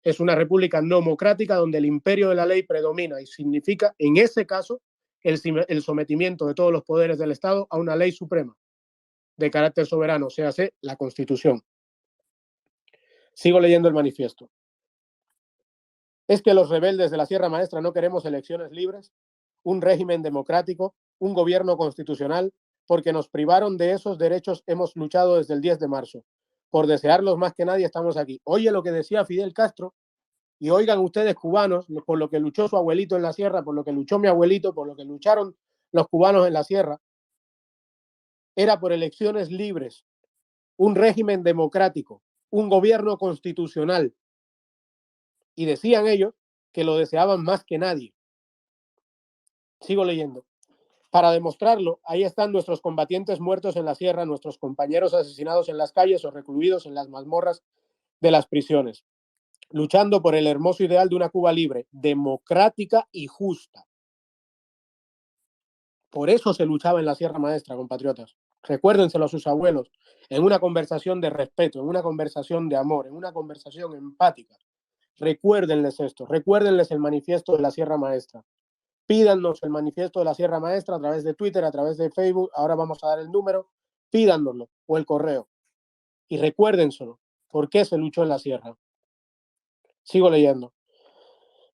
Speaker 4: Es una república democrática donde el imperio de la ley predomina y significa, en ese caso, el sometimiento de todos los poderes del Estado a una ley suprema de carácter soberano, o sea, la Constitución. Sigo leyendo el manifiesto. Es que los rebeldes de la Sierra Maestra no queremos elecciones libres, un régimen democrático, un gobierno constitucional, porque nos privaron de esos derechos. Hemos luchado desde el 10 de marzo. Por desearlos más que nadie estamos aquí. Oye lo que decía Fidel Castro, y oigan ustedes, cubanos, por lo que luchó su abuelito en la sierra, por lo que luchó mi abuelito, por lo que lucharon los cubanos en la sierra, era por elecciones libres, un régimen democrático, un gobierno constitucional. Y decían ellos que lo deseaban más que nadie. Sigo leyendo. Para demostrarlo, ahí están nuestros combatientes muertos en la sierra, nuestros compañeros asesinados en las calles o recluidos en las mazmorras de las prisiones, luchando por el hermoso ideal de una Cuba libre, democrática y justa. Por eso se luchaba en la Sierra Maestra, compatriotas. Recuérdenselo a sus abuelos, en una conversación de respeto, en una conversación de amor, en una conversación empática. Recuérdenles esto, recuérdenles el manifiesto de la Sierra Maestra. Pídanos el manifiesto de la Sierra Maestra a través de Twitter, a través de Facebook. Ahora vamos a dar el número. Pídanoslo o el correo. Y recuérdenselo. ¿Por qué se luchó en la Sierra? Sigo leyendo.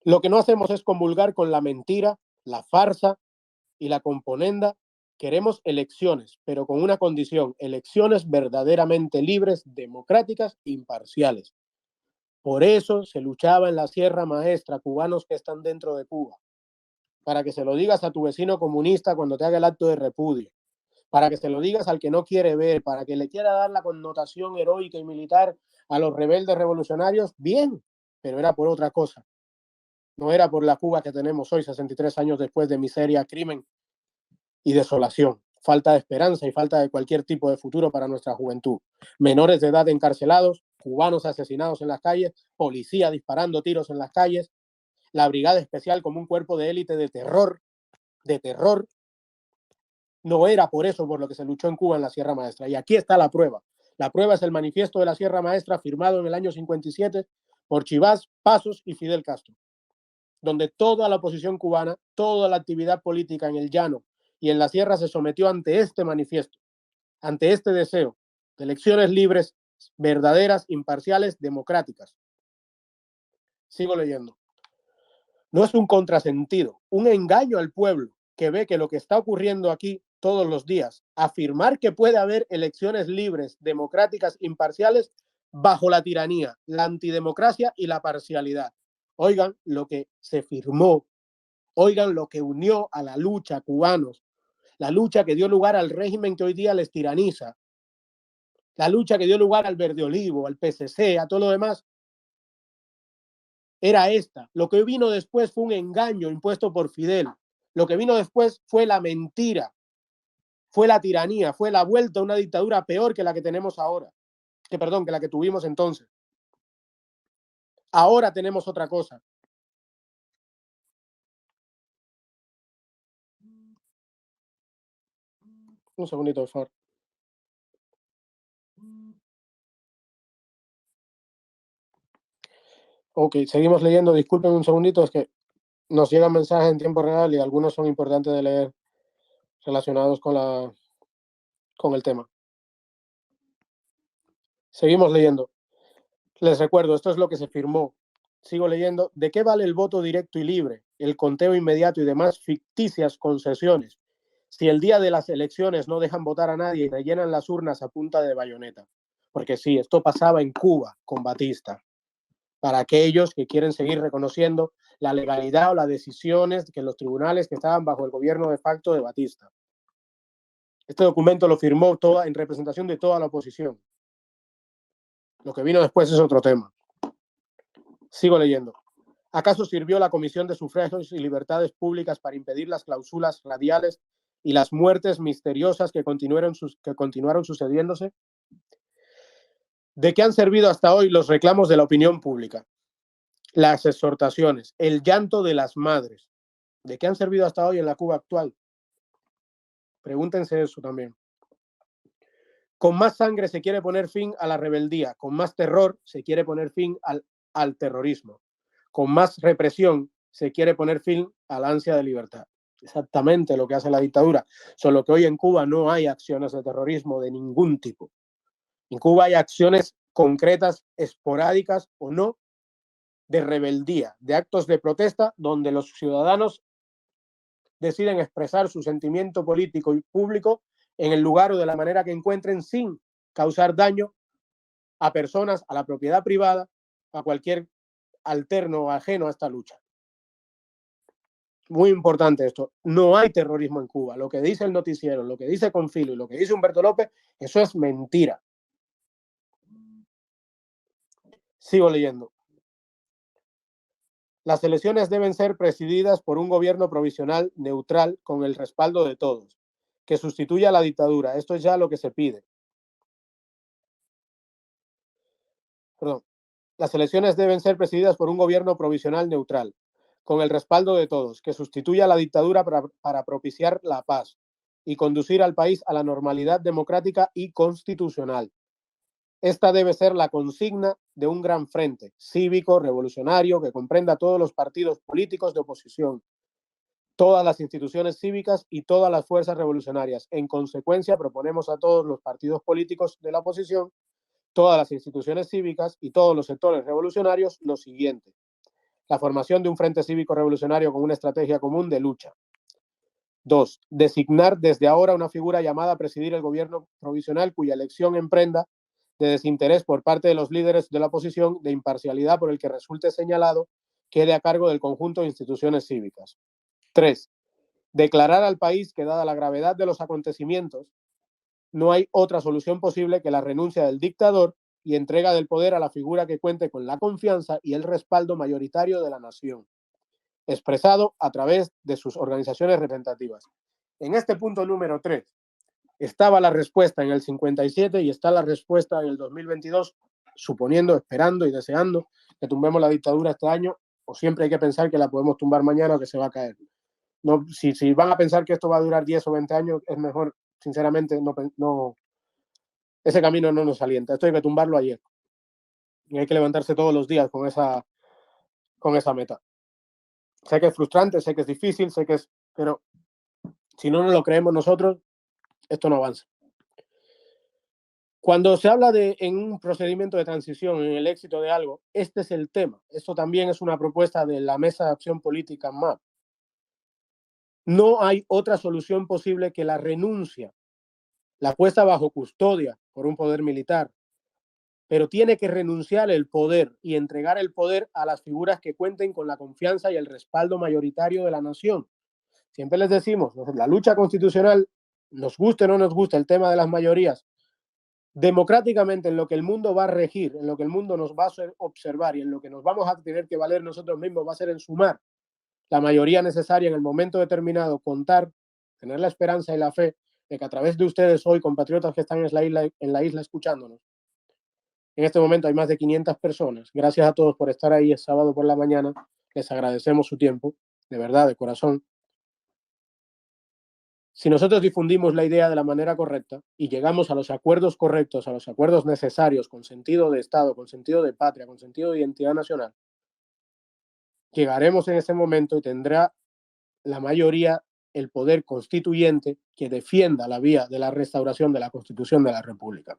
Speaker 4: Lo que no hacemos es comulgar con la mentira, la farsa y la componenda. Queremos elecciones, pero con una condición: elecciones verdaderamente libres, democráticas, imparciales. Por eso se luchaba en la Sierra Maestra, cubanos que están dentro de Cuba. Para que se lo digas a tu vecino comunista cuando te haga el acto de repudio, para que se lo digas al que no quiere ver, para que le quiera dar la connotación heroica y militar a los rebeldes revolucionarios, bien, pero era por otra cosa. No era por la Cuba que tenemos hoy, 63 años después de miseria, crimen y desolación, falta de esperanza y falta de cualquier tipo de futuro para nuestra juventud. Menores de edad encarcelados, cubanos asesinados en las calles, policía disparando tiros en las calles, la Brigada Especial como un cuerpo de élite de terror. No era por eso por lo que se luchó en Cuba en la Sierra Maestra. Y aquí está la prueba. La prueba es el manifiesto de la Sierra Maestra firmado en el año 57 por Chivás, Pasos y Fidel Castro, donde toda la oposición cubana, toda la actividad política en el llano y en la sierra se sometió ante este manifiesto, ante este deseo de elecciones libres, verdaderas, imparciales, democráticas. Sigo leyendo. No es un contrasentido, un engaño al pueblo que ve que lo que está ocurriendo aquí todos los días, afirmar que puede haber elecciones libres, democráticas, imparciales, bajo la tiranía, la antidemocracia y la parcialidad. Oigan lo que se firmó, oigan lo que unió a la lucha cubanos, la lucha que dio lugar al régimen que hoy día les tiraniza, la lucha que dio lugar al Verde Olivo, al PCC, a todo lo demás. Era esta. Lo que vino después fue un engaño impuesto por Fidel. Lo que vino después fue la mentira, fue la tiranía, fue la vuelta a una dictadura peor que la que tenemos ahora. Que la que tuvimos entonces. Ahora tenemos otra cosa. Un segundito, por favor. Ok, seguimos leyendo. Disculpen un segundito, es que nos llegan mensajes en tiempo real y algunos son importantes de leer relacionados con el tema. Seguimos leyendo. Les recuerdo, esto es lo que se firmó. Sigo leyendo. ¿De qué vale el voto directo y libre, el conteo inmediato y demás ficticias concesiones si el día de las elecciones no dejan votar a nadie y rellenan las urnas a punta de bayoneta? Porque sí, esto pasaba en Cuba con Batista. Para aquellos que quieren seguir reconociendo la legalidad o las decisiones que los tribunales que estaban bajo el gobierno de facto de Batista. Este documento lo firmó en representación de toda la oposición. Lo que vino después es otro tema. Sigo leyendo. ¿Acaso sirvió la Comisión de Sufragios y Libertades Públicas para impedir las cláusulas radiales y las muertes misteriosas que continuaron sucediéndose? ¿De qué han servido hasta hoy los reclamos de la opinión pública? Las exhortaciones, el llanto de las madres. ¿De qué han servido hasta hoy en la Cuba actual? Pregúntense eso también. Con más sangre se quiere poner fin a la rebeldía, con más terror se quiere poner fin al terrorismo, con más represión se quiere poner fin a la ansia de libertad. Exactamente lo que hace la dictadura, solo que hoy en Cuba no hay acciones de terrorismo de ningún tipo. En Cuba hay acciones concretas, esporádicas o no, de rebeldía, de actos de protesta donde los ciudadanos deciden expresar su sentimiento político y público en el lugar o de la manera que encuentren sin causar daño a personas, a la propiedad privada, a cualquier alterno o ajeno a esta lucha. Muy importante esto. No hay terrorismo en Cuba. Lo que dice el noticiero, lo que dice Confilo y lo que dice Humberto López, eso es mentira. Sigo leyendo. Las elecciones deben ser presididas por un gobierno provisional neutral con el respaldo de todos, que sustituya a la dictadura. Esto es ya lo que se pide. Perdón. Las elecciones deben ser presididas por un gobierno provisional neutral, con el respaldo de todos, que sustituya a la dictadura para propiciar la paz y conducir al país a la normalidad democrática y constitucional. Esta debe ser la consigna de un gran frente cívico, revolucionario, que comprenda a todos los partidos políticos de oposición, todas las instituciones cívicas y todas las fuerzas revolucionarias. En consecuencia, proponemos a todos los partidos políticos de la oposición, todas las instituciones cívicas y todos los sectores revolucionarios lo siguiente: la formación de un frente cívico revolucionario con una estrategia común de lucha. 2. Designar desde ahora una figura llamada a presidir el gobierno provisional cuya elección emprenda de desinterés por parte de los líderes de la oposición, de imparcialidad por el que resulte señalado, quede a cargo del conjunto de instituciones cívicas. 3. Declarar al país que, dada la gravedad de los acontecimientos, no hay otra solución posible que la renuncia del dictador y entrega del poder a la figura que cuente con la confianza y el respaldo mayoritario de la nación, expresado a través de sus organizaciones representativas. En este punto número 3 estaba la respuesta en el 57 y está la respuesta en el 2022, suponiendo, esperando y deseando que tumbemos la dictadura este año, o siempre hay que pensar que la podemos tumbar mañana o que se va a caer. No, si van a pensar que esto va a durar 10 o 20 años, es mejor, sinceramente, no, ese camino no nos alienta. Esto hay que tumbarlo ayer. Y hay que levantarse todos los días con esa meta. Sé que es frustrante, sé que es difícil, pero si no nos lo creemos nosotros, esto no avanza. Cuando se habla en un procedimiento de transición, en el éxito de algo, este es el tema. Esto también es una propuesta de la Mesa de Acción Política MAP. No hay otra solución posible que la renuncia, la puesta bajo custodia por un poder militar, pero tiene que renunciar el poder y entregar el poder a las figuras que cuenten con la confianza y el respaldo mayoritario de la nación. Siempre les decimos, la lucha constitucional, nos guste o no nos guste el tema de las mayorías, democráticamente en lo que el mundo va a regir, en lo que el mundo nos va a observar y en lo que nos vamos a tener que valer nosotros mismos va a ser en sumar la mayoría necesaria en el momento determinado, contar, tener la esperanza y la fe de que a través de ustedes hoy, compatriotas que están en la isla escuchándonos, en este momento hay más de 500 personas. Gracias a todos por estar ahí el sábado por la mañana. Les agradecemos su tiempo, de verdad, de corazón. Si nosotros difundimos la idea de la manera correcta y llegamos a los acuerdos correctos, a los acuerdos necesarios, con sentido de Estado, con sentido de patria, con sentido de identidad nacional, Llegaremos en ese momento y tendrá la mayoría el poder constituyente que defienda la vía de la restauración de la Constitución de la República,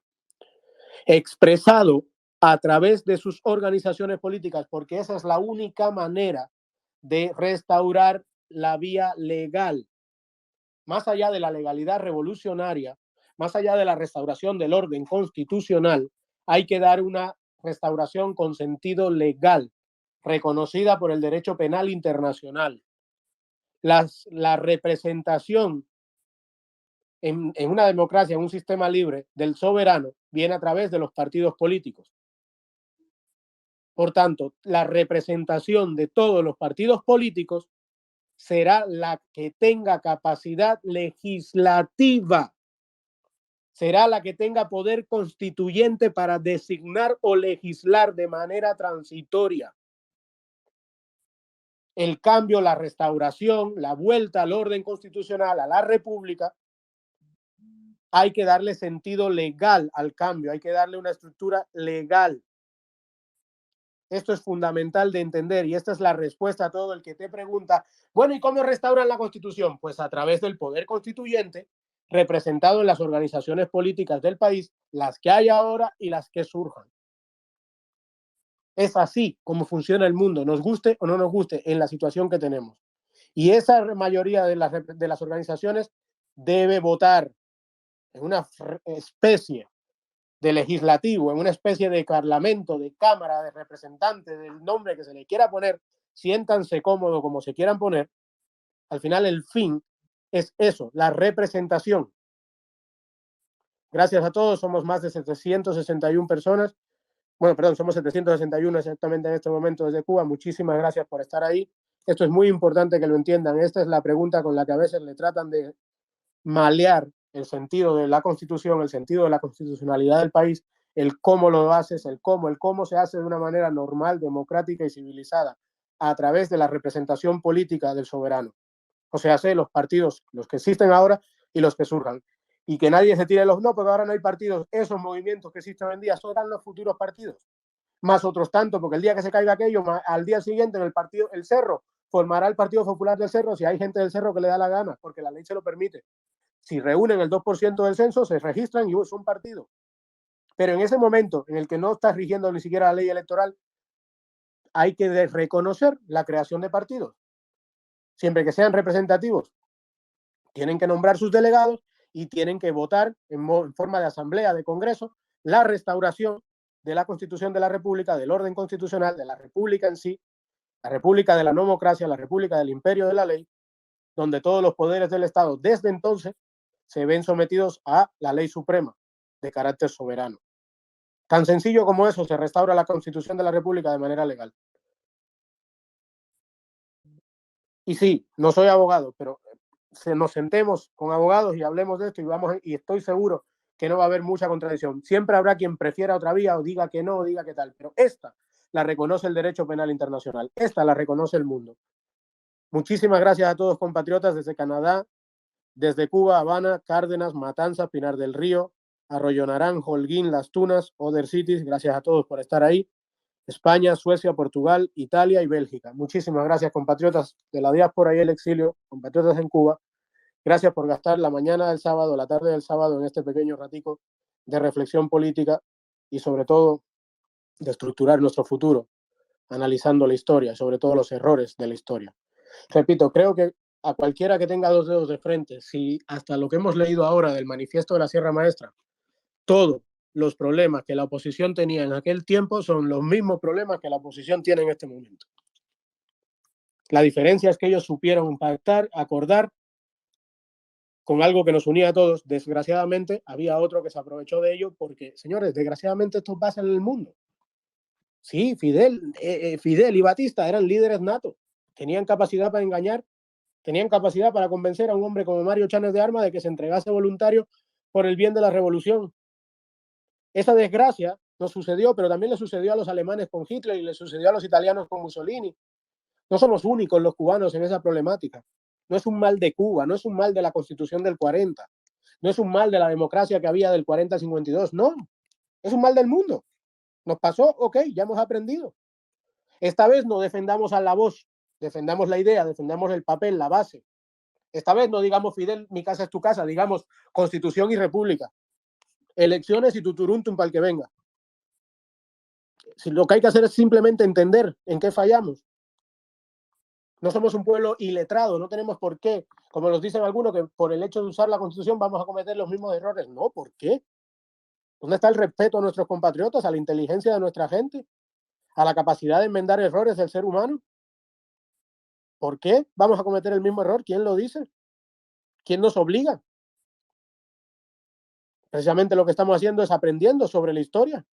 Speaker 4: expresado a través de sus organizaciones políticas, porque esa es la única manera de restaurar la vía legal. Más allá de la legalidad revolucionaria, más allá de la restauración del orden constitucional, hay que dar una restauración con sentido legal, reconocida por el derecho penal internacional. La representación en una democracia, en un sistema libre, del soberano, viene a través de los partidos políticos. Por tanto, la representación de todos los partidos políticos será la que tenga capacidad legislativa, será la que tenga poder constituyente para designar o legislar de manera transitoria. El cambio, la restauración, la vuelta al orden constitucional, a la república, hay que darle sentido legal al cambio, hay que darle una estructura legal. Esto es fundamental de entender y esta es la respuesta a todo el que te pregunta, bueno, ¿y cómo restauran la Constitución? Pues a través del poder constituyente representado en las organizaciones políticas del país, las que hay ahora y las que surjan. Es así como funciona el mundo, nos guste o no nos guste, en la situación que tenemos. Y esa mayoría de las organizaciones debe votar en una especie de legislativo, en una especie de parlamento, de cámara, de representantes, del nombre que se le quiera poner, siéntanse cómodos como se quieran poner. Al final el fin es eso, la representación. Gracias a todos, somos más de 761 personas. Bueno, perdón, somos 761 exactamente en este momento desde Cuba. Muchísimas gracias por estar ahí. Esto es muy importante que lo entiendan. Esta es la pregunta con la que a veces le tratan de malear el sentido de la Constitución, el sentido de la constitucionalidad del país, el cómo lo haces, el cómo se hace de una manera normal, democrática y civilizada a través de la representación política del soberano. O sea, los partidos, los que existen ahora y los que surjan. Y que nadie se tire los no, porque ahora no hay partidos. Esos movimientos que existen hoy en día serán los futuros partidos. Más otros tantos, porque el día que se caiga aquello, al día siguiente en el partido, el Cerro, formará el Partido Popular del Cerro si hay gente del Cerro que le da la gana, porque la ley se lo permite. Si reúnen el 2% del censo, se registran y es un partido. Pero en ese momento en el que no está rigiendo ni siquiera la ley electoral, hay que reconocer la creación de partidos. Siempre que sean representativos, tienen que nombrar sus delegados y tienen que votar en forma de asamblea, de congreso, la restauración de la Constitución de la República, del orden constitucional, de la República en sí, la República de la democracia, la República del imperio de la ley, donde todos los poderes del Estado desde entonces se ven sometidos a la ley suprema de carácter soberano. Tan sencillo como eso, se restaura la Constitución de la República de manera legal. Y sí, no soy abogado, pero nos sentemos con abogados y hablemos de esto y estoy seguro que no va a haber mucha contradicción. Siempre habrá quien prefiera otra vía o diga que no, o diga que tal, pero esta la reconoce el derecho penal internacional, esta la reconoce el mundo. Muchísimas gracias a todos, compatriotas, desde Canadá, desde Cuba, Habana, Cárdenas, Matanzas, Pinar del Río, Arroyo Naranjo, Holguín, Las Tunas, Other Cities. Gracias a todos por estar ahí. España, Suecia, Portugal, Italia y Bélgica. Muchísimas gracias, compatriotas de la diáspora y el exilio, compatriotas en Cuba. Gracias por gastar la mañana del sábado, la tarde del sábado en este pequeño ratico de reflexión política y sobre todo de estructurar nuestro futuro, analizando la historia, sobre todo los errores de la historia. Repito, creo que a cualquiera que tenga dos dedos de frente, si hasta lo que hemos leído ahora del manifiesto de la Sierra Maestra, todos los problemas que la oposición tenía en aquel tiempo son los mismos problemas que la oposición tiene en este momento. La diferencia es que ellos supieron pactar, acordar con algo que nos unía a todos. Desgraciadamente, había otro que se aprovechó de ello porque, señores, desgraciadamente esto pasa en el mundo. Sí, Fidel y Batista eran líderes natos, tenían capacidad para engañar, tenían capacidad para convencer a un hombre como Mario Cháñez de Armas de que se entregase voluntario por el bien de la revolución. Esa desgracia nos sucedió, pero también le sucedió a los alemanes con Hitler y le sucedió a los italianos con Mussolini. No somos únicos los cubanos en esa problemática. No es un mal de Cuba, no es un mal de la Constitución del 40, no es un mal de la democracia que había del 40 al 52, no, es un mal del mundo. Nos pasó, ok, ya hemos aprendido. Esta vez no defendamos a la voz, defendamos la idea, defendamos el papel, la base. Esta vez no digamos Fidel, mi casa es tu casa, digamos Constitución y República. Elecciones y tuturuntum para el que venga. Si lo que hay que hacer es simplemente entender en qué fallamos. No somos un pueblo iletrado, no tenemos por qué, como nos dicen algunos, que por el hecho de usar la Constitución vamos a cometer los mismos errores. No, ¿por qué? ¿Dónde está el respeto a nuestros compatriotas, a la inteligencia de nuestra gente, a la capacidad de enmendar errores del ser humano? ¿Por qué vamos a cometer el mismo error? ¿Quién lo dice? ¿Quién nos obliga? Precisamente lo que estamos haciendo es aprendiendo sobre la historia.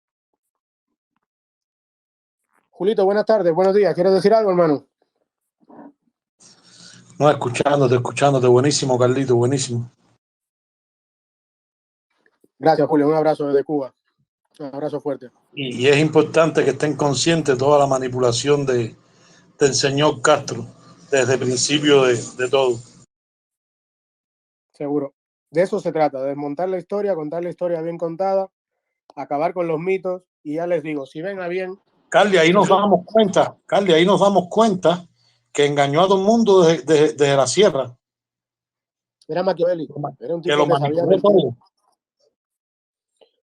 Speaker 4: Julito, buenas tardes, buenos días. ¿Quieres decir algo, hermano?
Speaker 8: No, escuchándote. Buenísimo, Carlito, buenísimo.
Speaker 4: Gracias, Julio. Un abrazo desde Cuba. Un abrazo fuerte.
Speaker 8: Y es importante que estén conscientes de toda la manipulación del señor Castro desde el principio de todo.
Speaker 4: Seguro. De eso se trata, de desmontar la historia, contar la historia bien contada, acabar con los mitos. Y ya les digo, si ven a bien...
Speaker 8: Carly, ahí nos damos cuenta que engañó a todo el mundo desde la sierra.
Speaker 4: Era maquiavélico. Era un tipo
Speaker 8: que lo manipuló todo.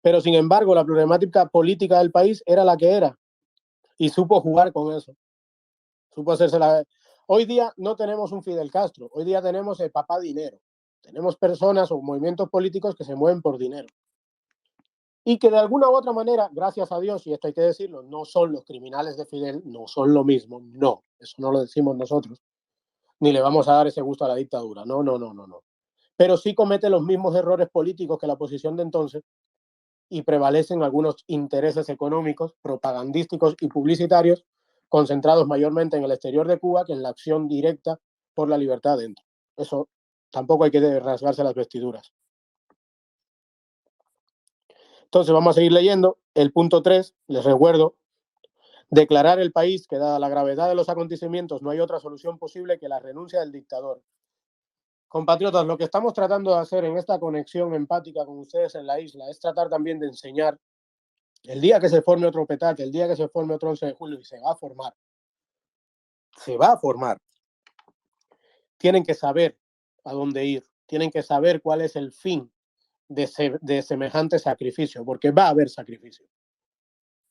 Speaker 4: Pero sin embargo, la problemática política del país era la que era. Y supo jugar con eso. Supo hacerse la... Hoy día no tenemos un Fidel Castro. Hoy día tenemos el papá dinero. Tenemos personas o movimientos políticos que se mueven por dinero. Y que de alguna u otra manera, gracias a Dios, y esto hay que decirlo, no son los criminales de Fidel, no son lo mismo. No, eso no lo decimos nosotros. Ni le vamos a dar ese gusto a la dictadura. No. Pero sí comete los mismos errores políticos que la oposición de entonces y prevalecen algunos intereses económicos, propagandísticos y publicitarios concentrados mayormente en el exterior de Cuba que en la acción directa por la libertad dentro. Eso tampoco hay que rasgarse las vestiduras. Entonces vamos a seguir leyendo. El punto 3, les recuerdo, declarar el país que dada la gravedad de los acontecimientos no hay otra solución posible que la renuncia del dictador. Compatriotas, lo que estamos tratando de hacer en esta conexión empática con ustedes en la isla es tratar también de enseñar el día que se forme otro PETAC, el día que se forme otro 11 de julio, y se va a formar, tienen que saber a dónde ir, tienen que saber cuál es el fin de semejante sacrificio, porque va a haber sacrificio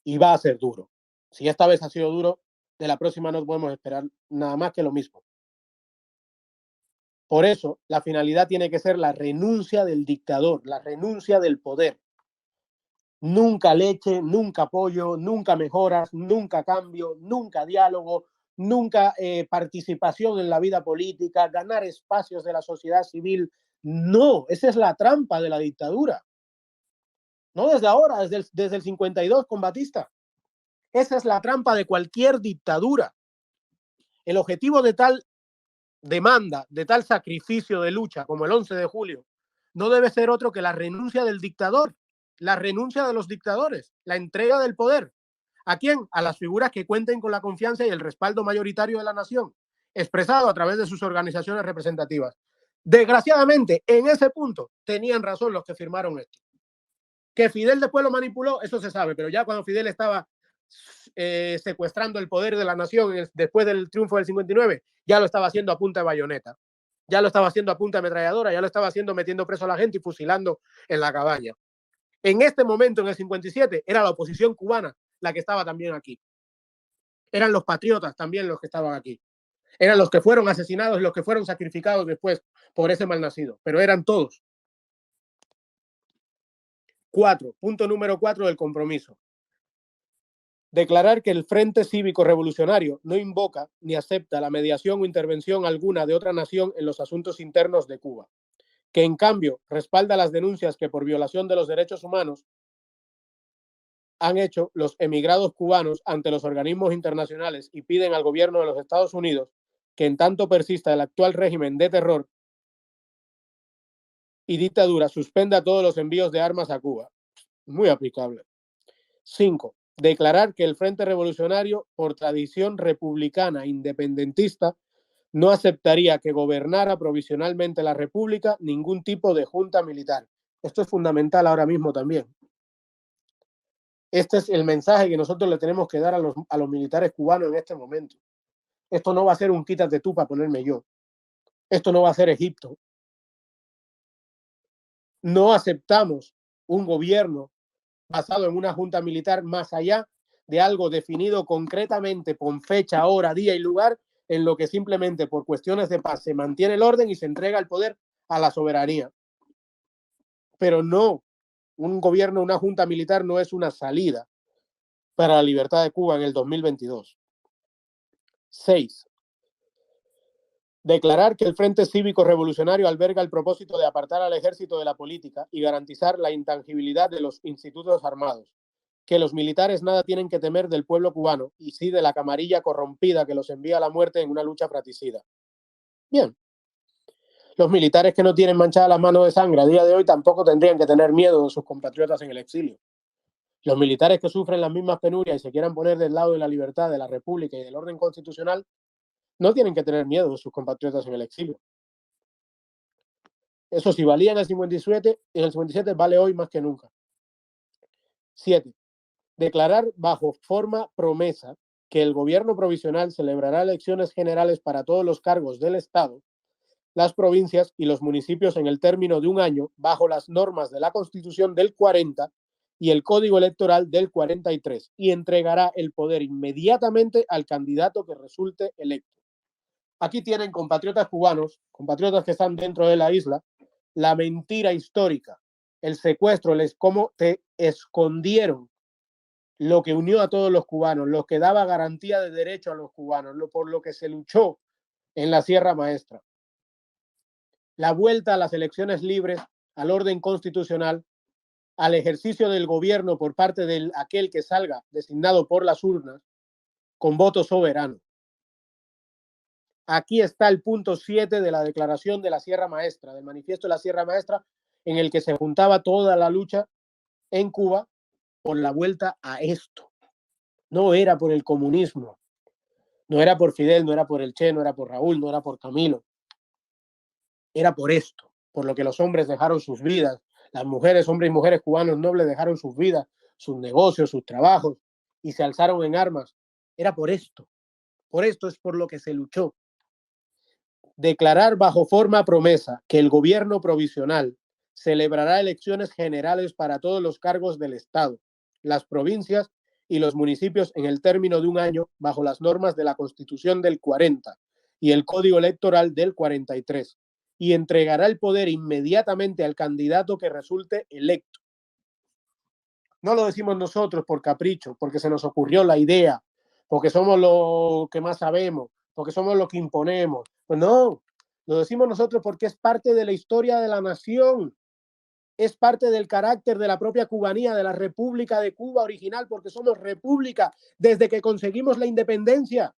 Speaker 4: y va a ser duro. Si esta vez ha sido duro, de la próxima no podemos esperar nada más que lo mismo. Por eso, la finalidad tiene que ser la renuncia del dictador, la renuncia del poder. Nunca leche, nunca apoyo, nunca mejoras, nunca cambio, nunca diálogo, nunca participación en la vida política, ganar espacios de la sociedad civil. No, esa es la trampa de la dictadura. No desde ahora, desde el 52 con Batista. Esa es la trampa de cualquier dictadura. El objetivo de tal demanda, de tal sacrificio de lucha como el 11 de julio, no debe ser otro que la renuncia del dictador, la renuncia de los dictadores, la entrega del poder. ¿A quién? A las figuras que cuenten con la confianza y el respaldo mayoritario de la nación, expresado a través de sus organizaciones representativas. Desgraciadamente, en ese punto, tenían razón los que firmaron esto. Que Fidel después lo manipuló, eso se sabe, pero ya cuando Fidel estaba secuestrando el poder de la nación después del triunfo del 59, ya lo estaba haciendo a punta de bayoneta, ya lo estaba haciendo a punta de ametralladora, ya lo estaba haciendo metiendo preso a la gente y fusilando en la cabaña. En este momento, en el 57, era la oposición cubana la que estaba también aquí. Eran los patriotas también los que estaban aquí. Eran los que fueron asesinados y los que fueron sacrificados después por ese malnacido, pero eran todos. 4. Punto número 4 del compromiso. Declarar que el Frente Cívico Revolucionario no invoca ni acepta la mediación o intervención alguna de otra nación en los asuntos internos de Cuba, que en cambio respalda las denuncias que por violación de los derechos humanos han hecho los emigrados cubanos ante los organismos internacionales y piden al gobierno de los Estados Unidos que en tanto persista el actual régimen de terror y dictadura suspenda todos los envíos de armas a Cuba. Muy aplicable. 5. Declarar que el Frente Revolucionario, por tradición republicana independentista, no aceptaría que gobernara provisionalmente la República ningún tipo de junta militar. Esto es fundamental ahora mismo también. Este es el mensaje que nosotros le tenemos que dar a los militares cubanos en este momento. Esto no va a ser un quítate tú para ponerme yo. Esto no va a ser Egipto. No aceptamos un gobierno basado en una junta militar más allá de algo definido concretamente con fecha, hora, día y lugar, en lo que simplemente por cuestiones de paz se mantiene el orden y se entrega el poder a la soberanía. Pero no, un gobierno, una junta militar no es una salida para la libertad de Cuba en el 2022. 6. Declarar que el Frente Cívico Revolucionario alberga el propósito de apartar al ejército de la política y garantizar la intangibilidad de los institutos armados, que los militares nada tienen que temer del pueblo cubano y sí de la camarilla corrompida que los envía a la muerte en una lucha fratricida. Bien. Los militares que no tienen manchadas las manos de sangre a día de hoy tampoco tendrían que tener miedo de sus compatriotas en el exilio. Los militares que sufren las mismas penurias y se quieran poner del lado de la libertad, de la república y del orden constitucional no tienen que tener miedo de sus compatriotas en el exilio. Eso si valía en el 57 vale hoy más que nunca. 7. Declarar bajo forma promesa que el gobierno provisional celebrará elecciones generales para todos los cargos del Estado, las provincias y los municipios en el término de un año bajo las normas de la Constitución del 40 y el Código Electoral del 43 y entregará el poder inmediatamente al candidato que resulte electo. Aquí tienen compatriotas cubanos, compatriotas que están dentro de la isla, la mentira histórica, el secuestro, cómo te escondieron lo que unió a todos los cubanos, lo que daba garantía de derecho a los cubanos, por lo que se luchó en la Sierra Maestra. La vuelta a las elecciones libres, al orden constitucional, al ejercicio del gobierno por parte de aquel que salga designado por las urnas con voto soberano. Aquí está el punto 7 de la declaración de la Sierra Maestra, del manifiesto de la Sierra Maestra, en el que se juntaba toda la lucha en Cuba por la vuelta a esto. No era por el comunismo, no era por Fidel, no era por el Che, no era por Raúl, no era por Camilo. Era por esto, por lo que los hombres dejaron sus vidas, las mujeres, hombres y mujeres cubanos nobles dejaron sus vidas, sus negocios, sus trabajos y se alzaron en armas. Era por esto es por lo que se luchó. Declarar bajo forma promesa que el gobierno provisional celebrará elecciones generales para todos los cargos del Estado, las provincias y los municipios en el término de un año bajo las normas de la Constitución del 40 y el Código Electoral del 43 y entregará el poder inmediatamente al candidato que resulte electo. No lo decimos nosotros por capricho, porque se nos ocurrió la idea, porque somos lo que más sabemos, porque somos lo que imponemos. Pues no, lo decimos nosotros porque es parte de la historia de la nación, es parte del carácter de la propia cubanía, de la República de Cuba original, porque somos república desde que conseguimos la independencia.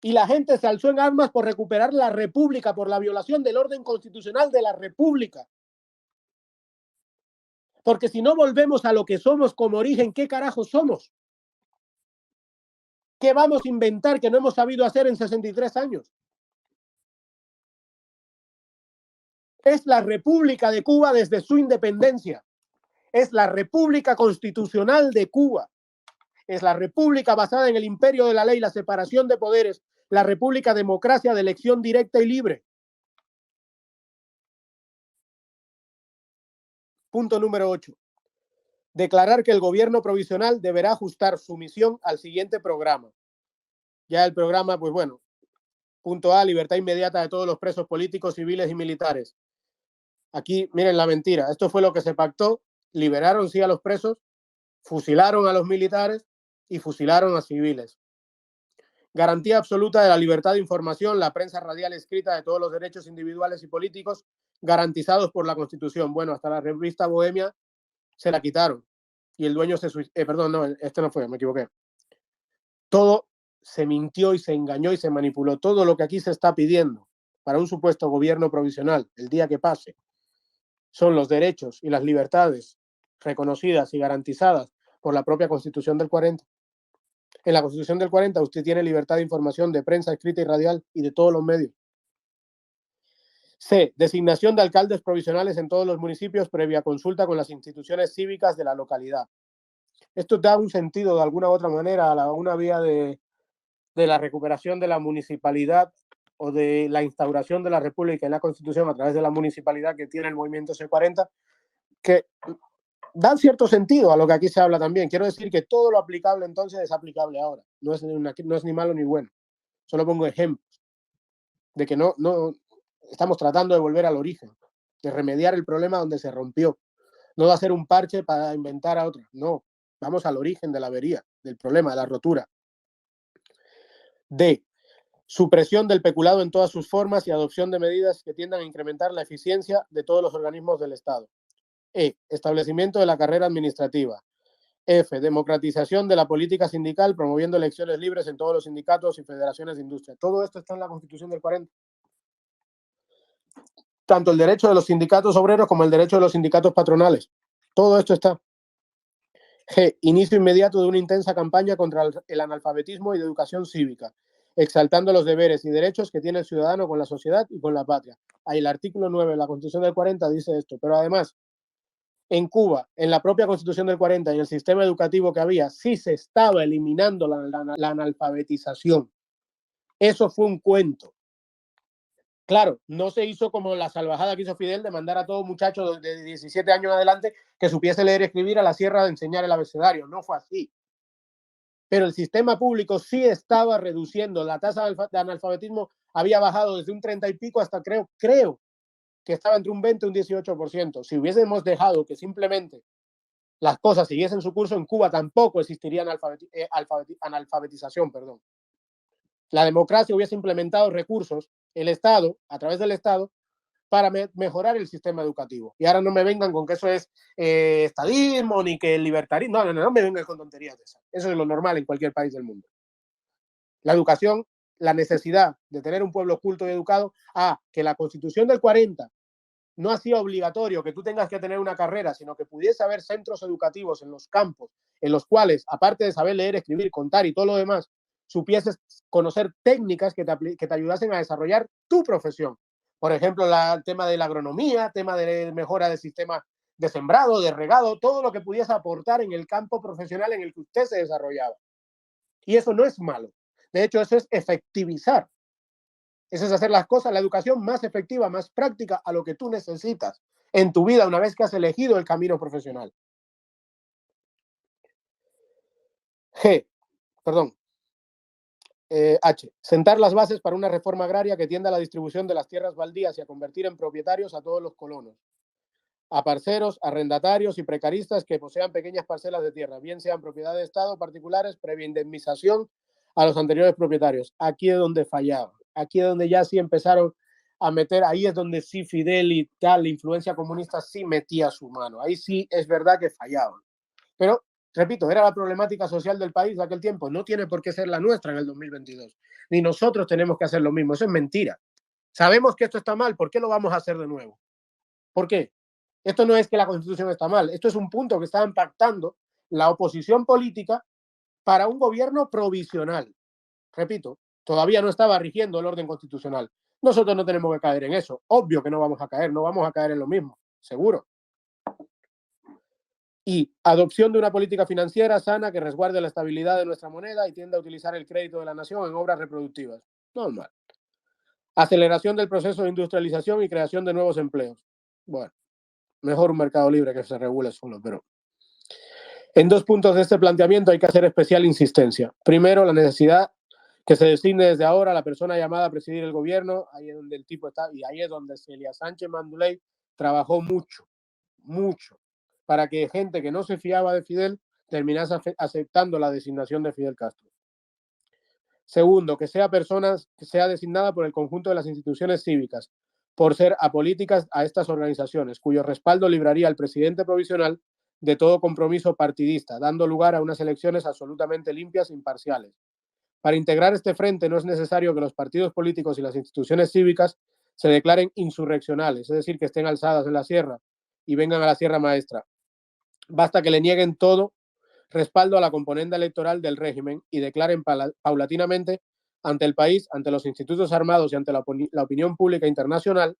Speaker 4: Y la gente se alzó en armas por recuperar la república, por la violación del orden constitucional de la república. Porque si no volvemos a lo que somos como origen, ¿qué carajo somos? ¿Qué vamos a inventar que no hemos sabido hacer en 63 años? Es la República de Cuba desde su independencia. Es la República Constitucional de Cuba. Es la república basada en el imperio de la ley, la separación de poderes, la república democracia de elección directa y libre. Punto número 8. Declarar que el gobierno provisional deberá ajustar su misión al siguiente programa. Ya el programa, pues bueno, punto A, libertad inmediata de todos los presos políticos, civiles y militares. Aquí, miren la mentira, esto fue lo que se pactó, liberaron sí a los presos, fusilaron a los militares y fusilaron a civiles. Garantía absoluta de la libertad de información, la prensa radial escrita de todos los derechos individuales y políticos garantizados por la Constitución. Bueno, hasta la revista Bohemia se la quitaron y el dueño se suicidó. Perdón, no, este no fue, me equivoqué. Todo se mintió y se engañó y se manipuló. Todo lo que aquí se está pidiendo para un supuesto gobierno provisional, el día que pase, son los derechos y las libertades reconocidas y garantizadas por la propia Constitución del 40. En la Constitución del 40 usted tiene libertad de información, de prensa escrita y radial y de todos los medios. C. Designación de alcaldes provisionales en todos los municipios previa consulta con las instituciones cívicas de la localidad. Esto da un sentido de alguna u otra manera a una vía de la recuperación de la municipalidad o de la instauración de la República y la Constitución a través de la municipalidad que tiene el movimiento C40, que dan cierto sentido a lo que aquí se habla también. Quiero decir que todo lo aplicable entonces es aplicable ahora. No es ni malo ni bueno. Solo pongo ejemplos de que no estamos tratando de volver al origen, de remediar el problema donde se rompió, no de hacer un parche para inventar a otro. No, vamos al origen de la avería, del problema, de la rotura. D. Supresión del peculado en todas sus formas y adopción de medidas que tiendan a incrementar la eficiencia de todos los organismos del Estado. E. Establecimiento de la carrera administrativa. F. Democratización de la política sindical, promoviendo elecciones libres en todos los sindicatos y federaciones de industria. Todo esto está en la Constitución del 40. Tanto el derecho de los sindicatos obreros como el derecho de los sindicatos patronales. Todo esto está. G. Inicio inmediato de una intensa campaña contra el analfabetismo y de educación cívica, exaltando los deberes y derechos que tiene el ciudadano con la sociedad y con la patria. Ahí el artículo 9 de la Constitución del 40 dice esto, pero además, en Cuba, en la propia Constitución del 40 y el sistema educativo que había, sí se estaba eliminando la analfabetización. Eso fue un cuento. Claro, no se hizo como la salvajada que hizo Fidel de mandar a todo muchacho de 17 años en adelante que supiese leer y escribir a la sierra de enseñar el abecedario. No fue así. Pero el sistema público sí estaba reduciendo. La tasa de analfabetismo había bajado desde un 30 y pico hasta creo que estaba entre un 20 y un 18%. Si hubiésemos dejado que simplemente las cosas siguiesen su curso, en Cuba tampoco existiría analfabetización. La democracia hubiese implementado recursos, el Estado, a través del Estado, para mejorar el sistema educativo. Y ahora no me vengan con que eso es estadismo ni que el libertarismo. No me vengan con tonterías de esas. Eso es lo normal en cualquier país del mundo. La educación, la necesidad de tener un pueblo culto y educado, que la Constitución del 40 no hacía obligatorio que tú tengas que tener una carrera, sino que pudiese haber centros educativos en los campos, en los cuales, aparte de saber leer, escribir, contar y todo lo demás, supieses conocer técnicas que te ayudasen a desarrollar tu profesión. Por ejemplo, el tema de la agronomía, tema de mejora del sistema de sembrado, de regado, todo lo que pudiese aportar en el campo profesional en el que usted se desarrollaba. Y eso no es malo. De hecho, eso es efectivizar. Eso es hacer las cosas, la educación más efectiva, más práctica a lo que tú necesitas en tu vida una vez que has elegido el camino profesional. H. Sentar las bases para una reforma agraria que tienda a la distribución de las tierras baldías y a convertir en propietarios a todos los colonos, a parceros, arrendatarios y precaristas que posean pequeñas parcelas de tierra, bien sean propiedad de Estado, particulares, previa indemnización a los anteriores propietarios. Aquí es donde fallaban. Aquí es donde ya sí empezaron a meter, ahí es donde sí Fidel y tal, la influencia comunista sí metía su mano. Ahí sí es verdad que fallaban. Pero, repito, era la problemática social del país de aquel tiempo. No tiene por qué ser la nuestra en el 2022. Ni nosotros tenemos que hacer lo mismo. Eso es mentira. Sabemos que esto está mal. ¿Por qué lo vamos a hacer de nuevo? ¿Por qué? Esto no es que la Constitución está mal. Esto es un punto que estaban pactando la oposición política para un gobierno provisional. Repito, todavía no estaba rigiendo el orden constitucional. Nosotros no tenemos que caer en eso. Obvio que no vamos a caer en lo mismo, seguro. Y adopción de una política financiera sana que resguarde la estabilidad de nuestra moneda y tienda a utilizar el crédito de la nación en obras reproductivas. Normal. Aceleración del proceso de industrialización y creación de nuevos empleos. Bueno, mejor un mercado libre que se regule solo, pero... En 2 puntos de este planteamiento hay que hacer especial insistencia. Primero, la necesidad que se designe desde ahora la persona llamada a presidir el gobierno, ahí es donde el tipo está, y ahí es donde Celia Sánchez Manduley trabajó mucho, para que gente que no se fiaba de Fidel terminase aceptando la designación de Fidel Castro. Segundo, que sea designada por el conjunto de las instituciones cívicas, por ser apolíticas a estas organizaciones, cuyo respaldo libraría al presidente provisional de todo compromiso partidista, dando lugar a unas elecciones absolutamente limpias e imparciales. Para integrar este frente no es necesario que los partidos políticos y las instituciones cívicas se declaren insurreccionales, es decir, que estén alzadas en la sierra y vengan a la Sierra Maestra. Basta que le nieguen todo respaldo a la componente electoral del régimen y declaren paulatinamente ante el país, ante los institutos armados y ante la opinión pública internacional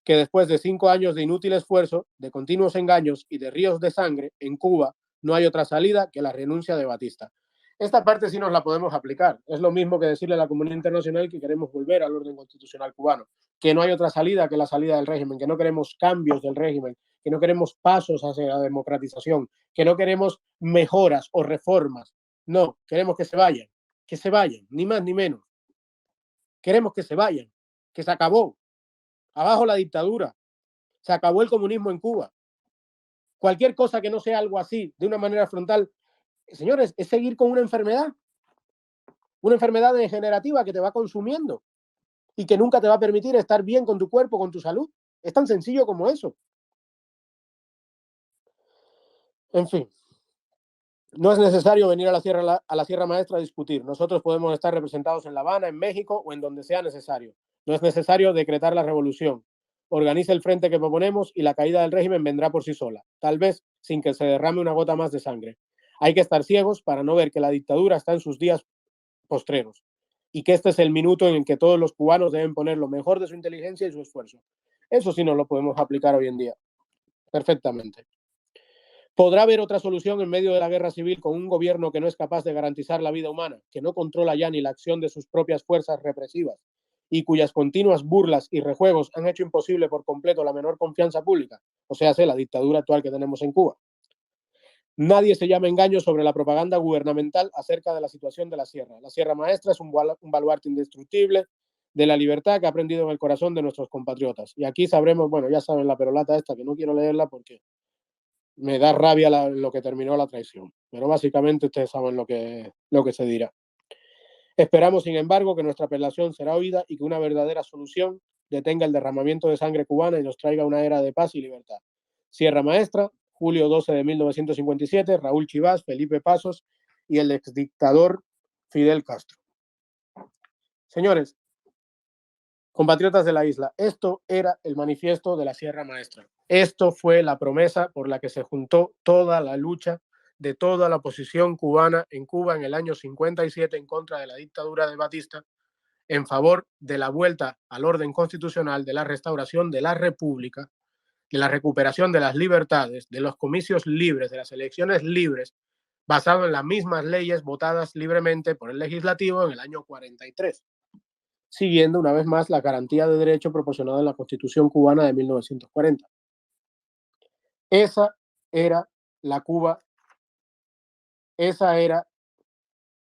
Speaker 4: que después de 5 años de inútil esfuerzo, de continuos engaños y de ríos de sangre, en Cuba no hay otra salida que la renuncia de Batista. Esta parte sí nos la podemos aplicar. Es lo mismo que decirle a la comunidad internacional que queremos volver al orden constitucional cubano, que no hay otra salida que la salida del régimen, que no queremos cambios del régimen, que no queremos pasos hacia la democratización, que no queremos mejoras o reformas. No, queremos que se vayan, ni más ni menos. Queremos que se vayan, que se acabó. Abajo la dictadura, se acabó el comunismo en Cuba. Cualquier cosa que no sea algo así, de una manera frontal, señores, es seguir con una enfermedad degenerativa que te va consumiendo y que nunca te va a permitir estar bien con tu cuerpo, con tu salud. Es tan sencillo como eso. En fin, no es necesario venir a la Sierra Maestra a discutir. Nosotros podemos estar representados en La Habana, en México o en donde sea necesario. No es necesario decretar la revolución. Organiza el frente que proponemos y la caída del régimen vendrá por sí sola, tal vez sin que se derrame una gota más de sangre. Hay que estar ciegos para no ver que la dictadura está en sus días postreros y que este es el minuto en el que todos los cubanos deben poner lo mejor de su inteligencia y su esfuerzo. Eso sí nos lo podemos aplicar hoy en día, perfectamente. ¿Podrá haber otra solución en medio de la guerra civil con un gobierno que no es capaz de garantizar la vida humana, que no controla ya ni la acción de sus propias fuerzas represivas y cuyas continuas burlas y rejuegos han hecho imposible por completo la menor confianza pública, o sea, la dictadura actual que tenemos en Cuba? Nadie se llama engaño sobre la propaganda gubernamental acerca de la situación de la Sierra. La Sierra Maestra es un baluarte indestructible de la libertad que ha prendido en el corazón de nuestros compatriotas. Y aquí sabremos, bueno, ya saben la perolata esta, que no quiero leerla porque me da rabia lo que terminó la traición. Pero básicamente ustedes saben lo que se dirá. Esperamos, sin embargo, que nuestra apelación será oída y que una verdadera solución detenga el derramamiento de sangre cubana y nos traiga una era de paz y libertad. Sierra Maestra, julio 12 de 1957, Raúl Chivás, Felipe Pasos y el exdictador Fidel Castro. Señores, compatriotas de la isla, esto era el manifiesto de la Sierra Maestra. Esto fue la promesa por la que se juntó toda la lucha de toda la oposición cubana en Cuba en el año 57 en contra de la dictadura de Batista, en favor de la vuelta al orden constitucional, de la restauración de la república, de la recuperación de las libertades, de los comicios libres, de las elecciones libres, basado en las mismas leyes votadas libremente por el legislativo en el año 43, siguiendo una vez más la garantía de derecho proporcionada en la Constitución cubana de 1940. Esa era la Cuba, esa era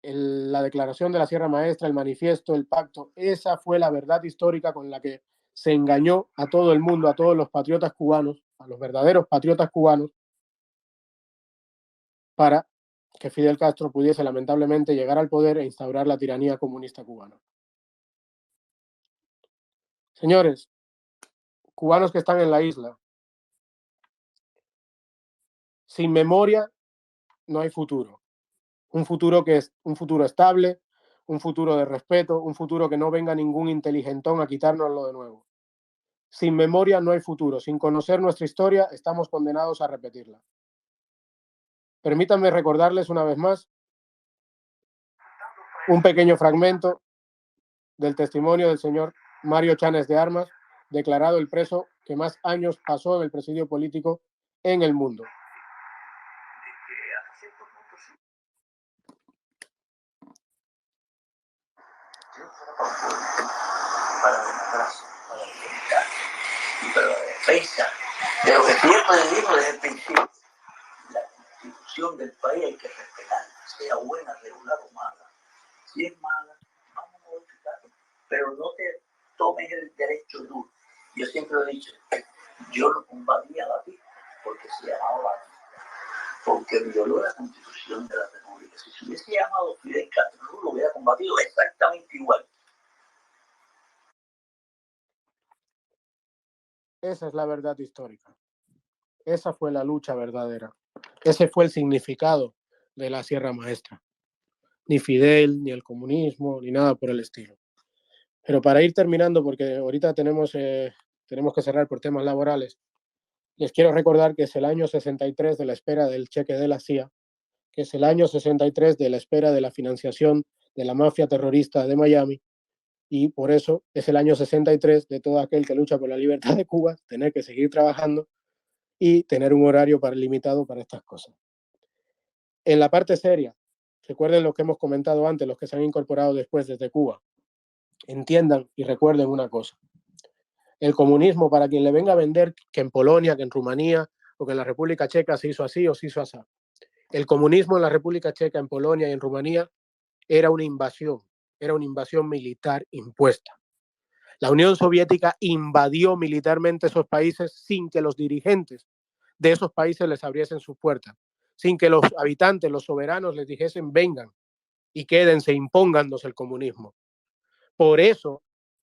Speaker 4: la declaración de la Sierra Maestra, el manifiesto, el pacto. Esa fue la verdad histórica con la que se engañó a todo el mundo, a todos los patriotas cubanos, a los verdaderos patriotas cubanos, para que Fidel Castro pudiese lamentablemente llegar al poder e instaurar la tiranía comunista cubana. Señores, cubanos que están en la isla, sin memoria no hay futuro. Un futuro que es un futuro estable, un futuro de respeto, un futuro que no venga ningún inteligentón a quitárnoslo de nuevo. Sin memoria no hay futuro. Sin conocer nuestra historia, estamos condenados a repetirla. Permítanme recordarles una vez más un pequeño fragmento del testimonio del señor Mario Chanes de Armas, declarado el preso que más años pasó en el presidio político en el mundo.
Speaker 9: Para la democracia, para la libertad y para la defensa de lo que siempre digo desde el principio. La constitución del país hay que respetarla, sea buena, regular o mala. Si es mala, vamos a modificarla, pero no te tomes el derecho duro. Yo siempre he dicho, yo no combatía a Batista porque se llamaba Batista, porque violó la constitución de la República. Si se hubiese llamado Fidel Castro, no lo hubiera combatido exactamente igual.
Speaker 4: Esa es la verdad histórica. Esa fue la lucha verdadera. Ese fue el significado de la Sierra Maestra. Ni Fidel, ni el comunismo, ni nada por el estilo. Pero para ir terminando, porque ahorita tenemos que cerrar por temas laborales, les quiero recordar que es el año 63 de la espera del cheque de la CIA, que es el año 63 de la espera de la financiación de la mafia terrorista de Miami, y por eso es el año 63 de todo aquel que lucha por la libertad de Cuba, tener que seguir trabajando y tener un horario limitado para estas cosas. En la parte seria, recuerden lo que hemos comentado antes, los que se han incorporado después desde Cuba, entiendan y recuerden una cosa. El comunismo, para quien le venga a vender que en Polonia, que en Rumanía o que en la República Checa se hizo así o se hizo así, el comunismo en la República Checa, en Polonia y en Rumanía era una invasión militar impuesta. La Unión Soviética invadió militarmente esos países sin que los dirigentes de esos países les abriesen sus puertas, sin que los habitantes, los soberanos les dijesen vengan y quédense, impóngannos el comunismo. Por eso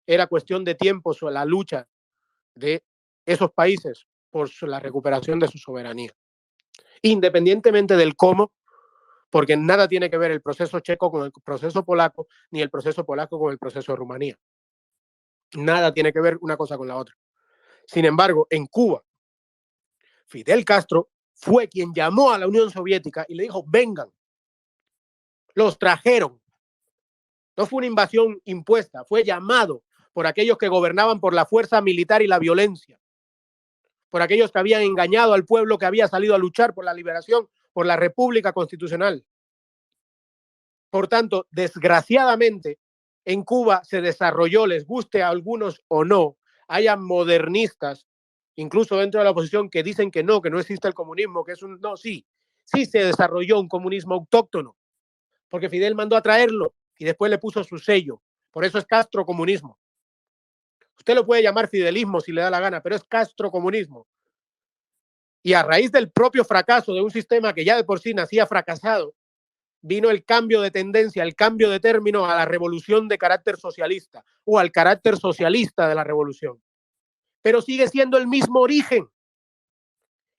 Speaker 4: era cuestión de tiempo la lucha de esos países por la recuperación de su soberanía. Independientemente del cómo, porque nada tiene que ver el proceso checo con el proceso polaco, ni el proceso polaco con el proceso de Rumanía. Nada tiene que ver una cosa con la otra. Sin embargo, en Cuba, Fidel Castro fue quien llamó a la Unión Soviética y le dijo, vengan. Los trajeron. No fue una invasión impuesta, fue llamado por aquellos que gobernaban por la fuerza militar y la violencia, por aquellos que habían engañado al pueblo que había salido a luchar por la liberación, por la República Constitucional. Por tanto, desgraciadamente, en Cuba se desarrolló, les guste a algunos o no, hayan modernistas, incluso dentro de la oposición, que dicen que no existe el comunismo, que es un... No, sí se desarrolló un comunismo autóctono, porque Fidel mandó a traerlo y después le puso su sello. Por eso es castrocomunismo. Usted lo puede llamar fidelismo si le da la gana, pero es castrocomunismo. Y a raíz del propio fracaso de un sistema que ya de por sí nacía fracasado, vino el cambio de tendencia, el cambio de término a la revolución de carácter socialista o al carácter socialista de la revolución. Pero sigue siendo el mismo origen.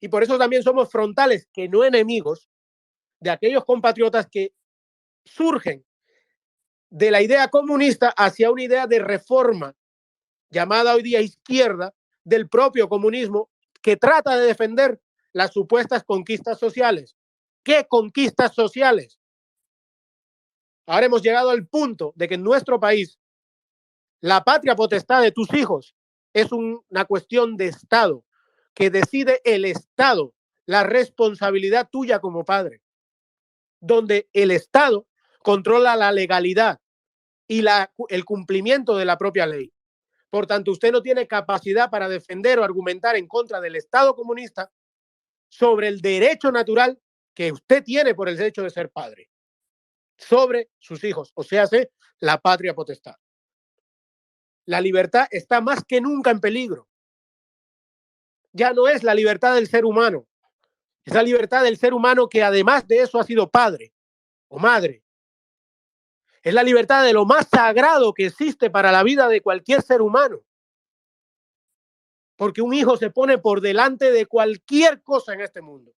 Speaker 4: Y por eso también somos frontales, que no enemigos, de aquellos compatriotas que surgen de la idea comunista hacia una idea de reforma, llamada hoy día izquierda, del propio comunismo, que trata de defender las supuestas conquistas sociales. ¿Qué conquistas sociales? Ahora hemos llegado al punto de que en nuestro país la patria potestad de tus hijos es una cuestión de Estado, que decide el Estado, la responsabilidad tuya como padre, donde el Estado controla la legalidad y el cumplimiento de la propia ley. Por tanto, usted no tiene capacidad para defender o argumentar en contra del Estado comunista sobre el derecho natural que usted tiene por el hecho de ser padre, sobre sus hijos, o sea, la patria potestad. La libertad está más que nunca en peligro. Ya no es la libertad del ser humano, es la libertad del ser humano que además de eso ha sido padre o madre. Es la libertad de lo más sagrado que existe para la vida de cualquier ser humano. Porque un hijo se pone por delante de cualquier cosa en este mundo.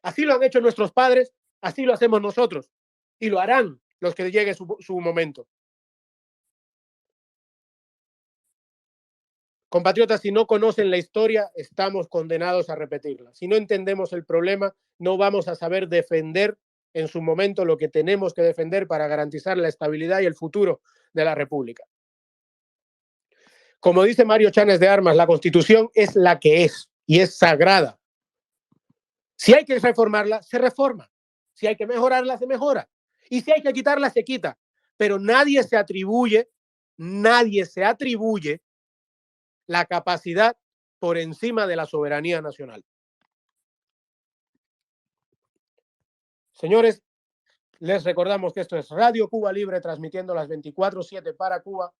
Speaker 4: Así lo han hecho nuestros padres, así lo hacemos nosotros. Y lo harán los que llegue su momento. Compatriotas, si no conocen la historia, estamos condenados a repetirla. Si no entendemos el problema, no vamos a saber defender en su momento lo que tenemos que defender para garantizar la estabilidad y el futuro de la República. Como dice Mario Chanes de Armas, la Constitución es la que es y es sagrada. Si hay que reformarla, se reforma. Si hay que mejorarla, se mejora. Y si hay que quitarla, se quita. Pero nadie se atribuye la capacidad por encima de la soberanía nacional. Señores, les recordamos que esto es Radio Cuba Libre, transmitiendo las 24/7 para Cuba,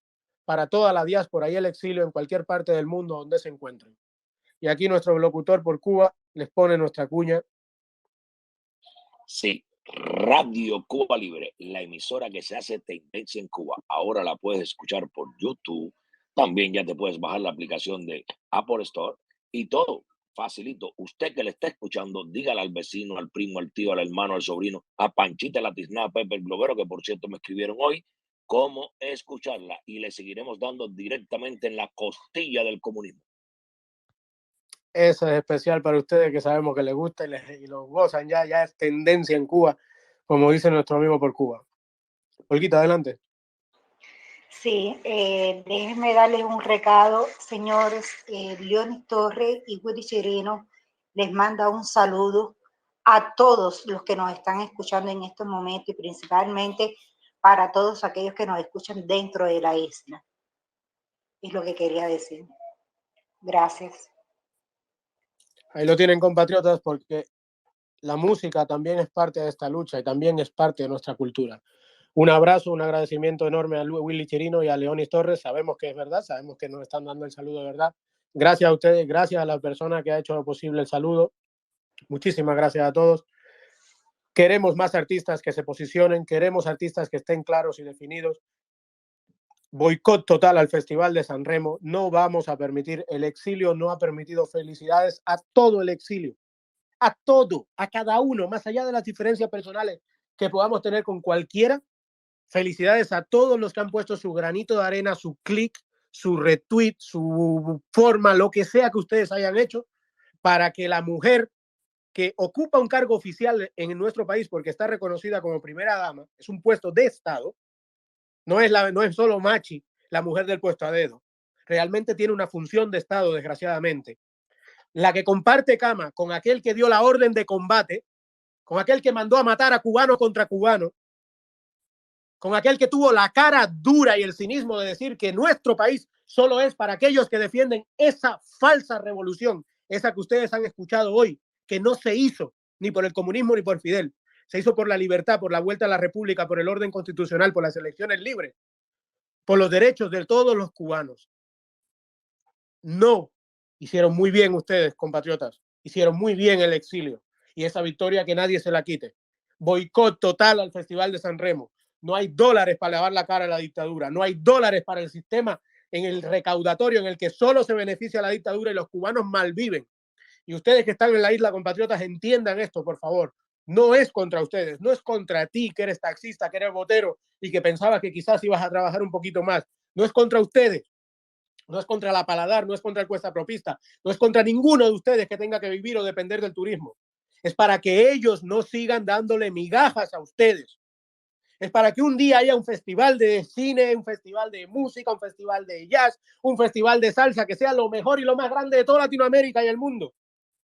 Speaker 4: para toda la diáspora y el exilio en cualquier parte del mundo donde se encuentren. Y aquí nuestro locutor por Cuba les pone nuestra cuña.
Speaker 2: Sí, Radio Cuba Libre, la emisora que se hace tendencia en Cuba. Ahora la puedes escuchar por YouTube. También ya te puedes bajar la aplicación de Apple Store y todo facilito. Usted que le está escuchando, dígale al vecino, al primo, al tío, al hermano, al sobrino, a Panchita, la tiznada, Pepe, el bloguero, que por cierto me escribieron hoy, cómo escucharla, y le seguiremos dando directamente en la costilla del comunismo.
Speaker 4: Eso es especial para ustedes, que sabemos que les gusta y lo gozan. Ya es tendencia en Cuba, como dice nuestro amigo por Cuba. Olguita, adelante.
Speaker 7: Sí, déjenme darles un recado, señores. Leonis Torres y Willy Chirino les manda un saludo a todos los que nos están escuchando en este momento y principalmente para todos aquellos que nos escuchan dentro de la isla. Es lo que quería decir. Gracias.
Speaker 4: Ahí lo tienen, compatriotas, porque la música también es parte de esta lucha y también es parte de nuestra cultura. Un abrazo, un agradecimiento enorme a Willy Chirino y a Leonis Torres. Sabemos que es verdad, sabemos que nos están dando el saludo de verdad. Gracias a ustedes, gracias a la persona que ha hecho posible el saludo. Muchísimas gracias a todos. Queremos más artistas que se posicionen, queremos artistas que estén claros y definidos. Boicot total al Festival de San Remo. No vamos a permitir, el exilio no ha permitido. Felicidades a todo el exilio, a todo, a cada uno, más allá de las diferencias personales que podamos tener con cualquiera. Felicidades a todos los que han puesto su granito de arena, su clic, su retweet, su forma, lo que sea que ustedes hayan hecho, para que la mujer que ocupa un cargo oficial en nuestro país, porque está reconocida como primera dama, es un puesto de Estado, no es solo Machi, la mujer del puesto a dedo, realmente tiene una función de Estado, desgraciadamente. La que comparte cama con aquel que dio la orden de combate, con aquel que mandó a matar a cubano contra cubano, con aquel que tuvo la cara dura y el cinismo de decir que nuestro país solo es para aquellos que defienden esa falsa revolución, esa que ustedes han escuchado hoy, que no se hizo ni por el comunismo ni por Fidel, se hizo por la libertad, por la vuelta a la república, por el orden constitucional, por las elecciones libres, por los derechos de todos los cubanos. No hicieron muy bien ustedes, compatriotas, hicieron muy bien el exilio y esa victoria que nadie se la quite. Boicot total al Festival de San Remo. No hay dólares para lavar la cara a la dictadura, no hay dólares para el sistema en el recaudatorio en el que solo se beneficia la dictadura y los cubanos malviven. Y ustedes que están en la isla, compatriotas, entiendan esto, por favor. No es contra ustedes, no es contra ti que eres taxista, que eres botero y que pensabas que quizás ibas a trabajar un poquito más. No es contra ustedes, no es contra la Paladar, no es contra el cuestapropista, no es contra ninguno de ustedes que tenga que vivir o depender del turismo. Es para que ellos no sigan dándole migajas a ustedes. Es para que un día haya un festival de cine, un festival de música, un festival de jazz, un festival de salsa que sea lo mejor y lo más grande de toda Latinoamérica y el mundo.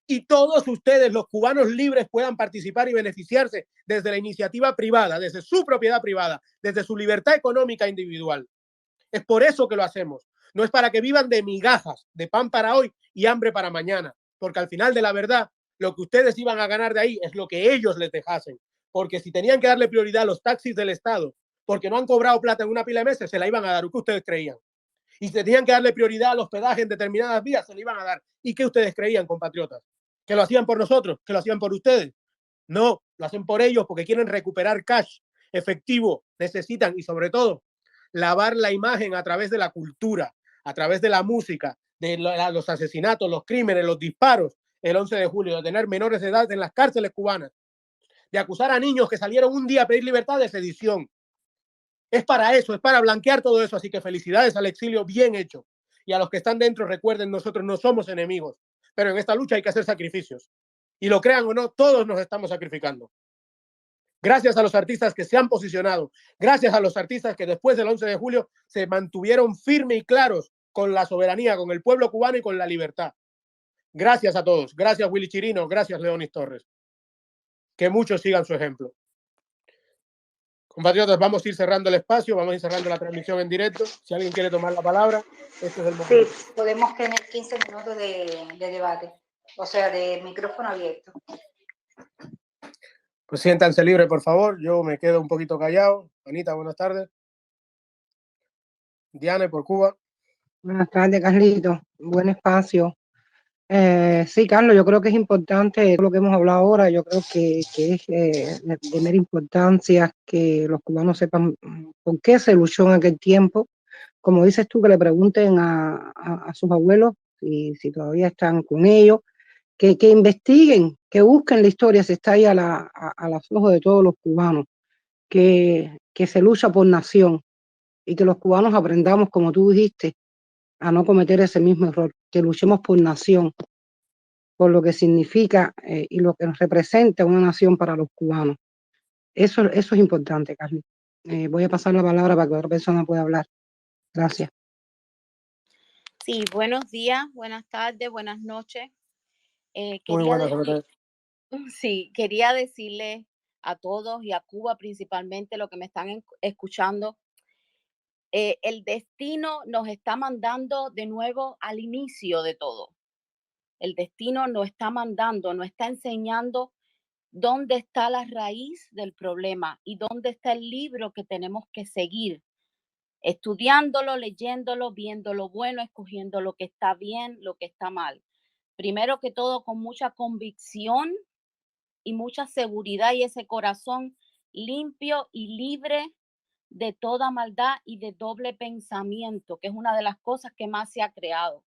Speaker 4: Y todos ustedes, los cubanos libres, puedan participar y beneficiarse desde la iniciativa privada, desde su propiedad privada, desde su libertad económica individual. Es por eso que lo hacemos. No es para que vivan de migajas, de pan para hoy y hambre para mañana, porque al final de la verdad, lo que ustedes iban a ganar de ahí es lo que ellos les dejasen, porque si tenían que darle prioridad a los taxis del Estado, porque no han cobrado plata en una pila de meses, se la iban a dar. ¿Qué ustedes creían? Y si tenían que darle prioridad al hospedaje en determinadas vías, se la iban a dar. ¿Y qué ustedes creían, compatriotas? ¿Que lo hacían por nosotros? ¿Que lo hacían por ustedes? No, lo hacen por ellos porque quieren recuperar cash efectivo, necesitan y sobre todo lavar la imagen a través de la cultura, a través de la música, de los asesinatos, los crímenes, los disparos el 11 de julio, de tener menores de edad en las cárceles cubanas, de acusar a niños que salieron un día a pedir libertad de sedición. Es para eso, es para blanquear todo eso. Así que felicidades al exilio bien hecho. Y a los que están dentro, recuerden, nosotros no somos enemigos, pero en esta lucha hay que hacer sacrificios. Y lo crean o no, todos nos estamos sacrificando. Gracias a los artistas que se han posicionado, gracias a los artistas que después del 11 de julio se mantuvieron firmes y claros con la soberanía, con el pueblo cubano y con la libertad. Gracias a todos. Gracias, Willy Chirino. Gracias, Leonis Torres. Que muchos sigan su ejemplo. Compatriotas, vamos a ir cerrando el espacio, vamos a ir cerrando la transmisión en directo. Si alguien quiere tomar la palabra, este es el momento.
Speaker 7: Sí, podemos tener 15 minutos de debate, o sea, de micrófono abierto.
Speaker 4: Pues siéntanse libres, por favor. Yo me quedo un poquito callado. Anita, buenas tardes. Diane, por Cuba.
Speaker 10: Buenas tardes, Carlito. Buen espacio. Sí, Carlos, yo creo que es importante lo que hemos hablado ahora. Yo creo que es de primera importancia que los cubanos sepan por qué se luchó en aquel tiempo. Como dices tú, que le pregunten a sus abuelos si todavía están con ellos, que investiguen, que busquen la historia, si está ahí a los ojos de todos los cubanos, que se lucha por nación y que los cubanos aprendamos, como tú dijiste, a no cometer ese mismo error, que luchemos por nación, por lo que significa y lo que representa una nación para los cubanos. Eso es importante, Carlos. Voy a pasar la palabra para que otra persona pueda hablar. Gracias.
Speaker 11: Sí, buenos días, buenas tardes, buenas noches.
Speaker 4: Muy
Speaker 11: Quería
Speaker 4: buenas,
Speaker 11: decir,
Speaker 4: Soledad.
Speaker 11: sí, quería decirle a todos y a Cuba principalmente, lo que me están escuchando, el destino nos está mandando de nuevo al inicio de todo. El destino nos está mandando, nos está enseñando dónde está la raíz del problema y dónde está el libro que tenemos que seguir, estudiándolo, leyéndolo, viendo lo bueno, escogiendo lo que está bien, lo que está mal. Primero que todo, con mucha convicción y mucha seguridad y ese corazón limpio y libre de toda maldad y de doble pensamiento, que es una de las cosas que más se ha creado.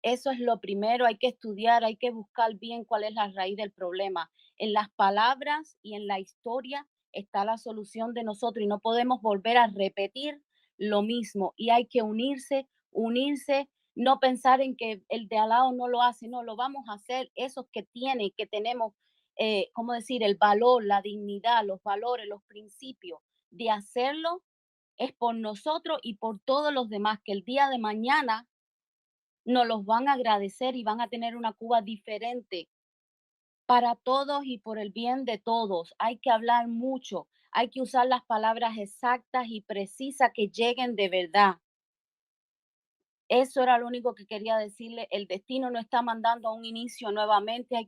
Speaker 11: Eso es lo primero, hay que estudiar, hay que buscar bien cuál es la raíz del problema. En las palabras y en la historia está la solución de nosotros y no podemos volver a repetir lo mismo y hay que unirse, no pensar en que el de al lado no lo hace, no, lo vamos a hacer, esos que tienen, que tenemos, ¿cómo decir? El valor, la dignidad, los valores, los principios de hacerlo es por nosotros y por todos los demás, que el día de mañana nos los van a agradecer y van a tener una Cuba diferente para todos y por el bien de todos. Hay que hablar mucho, hay que usar las palabras exactas y precisas que lleguen de verdad. Eso era lo único que quería decirle. El destino nos está mandando a un inicio nuevamente.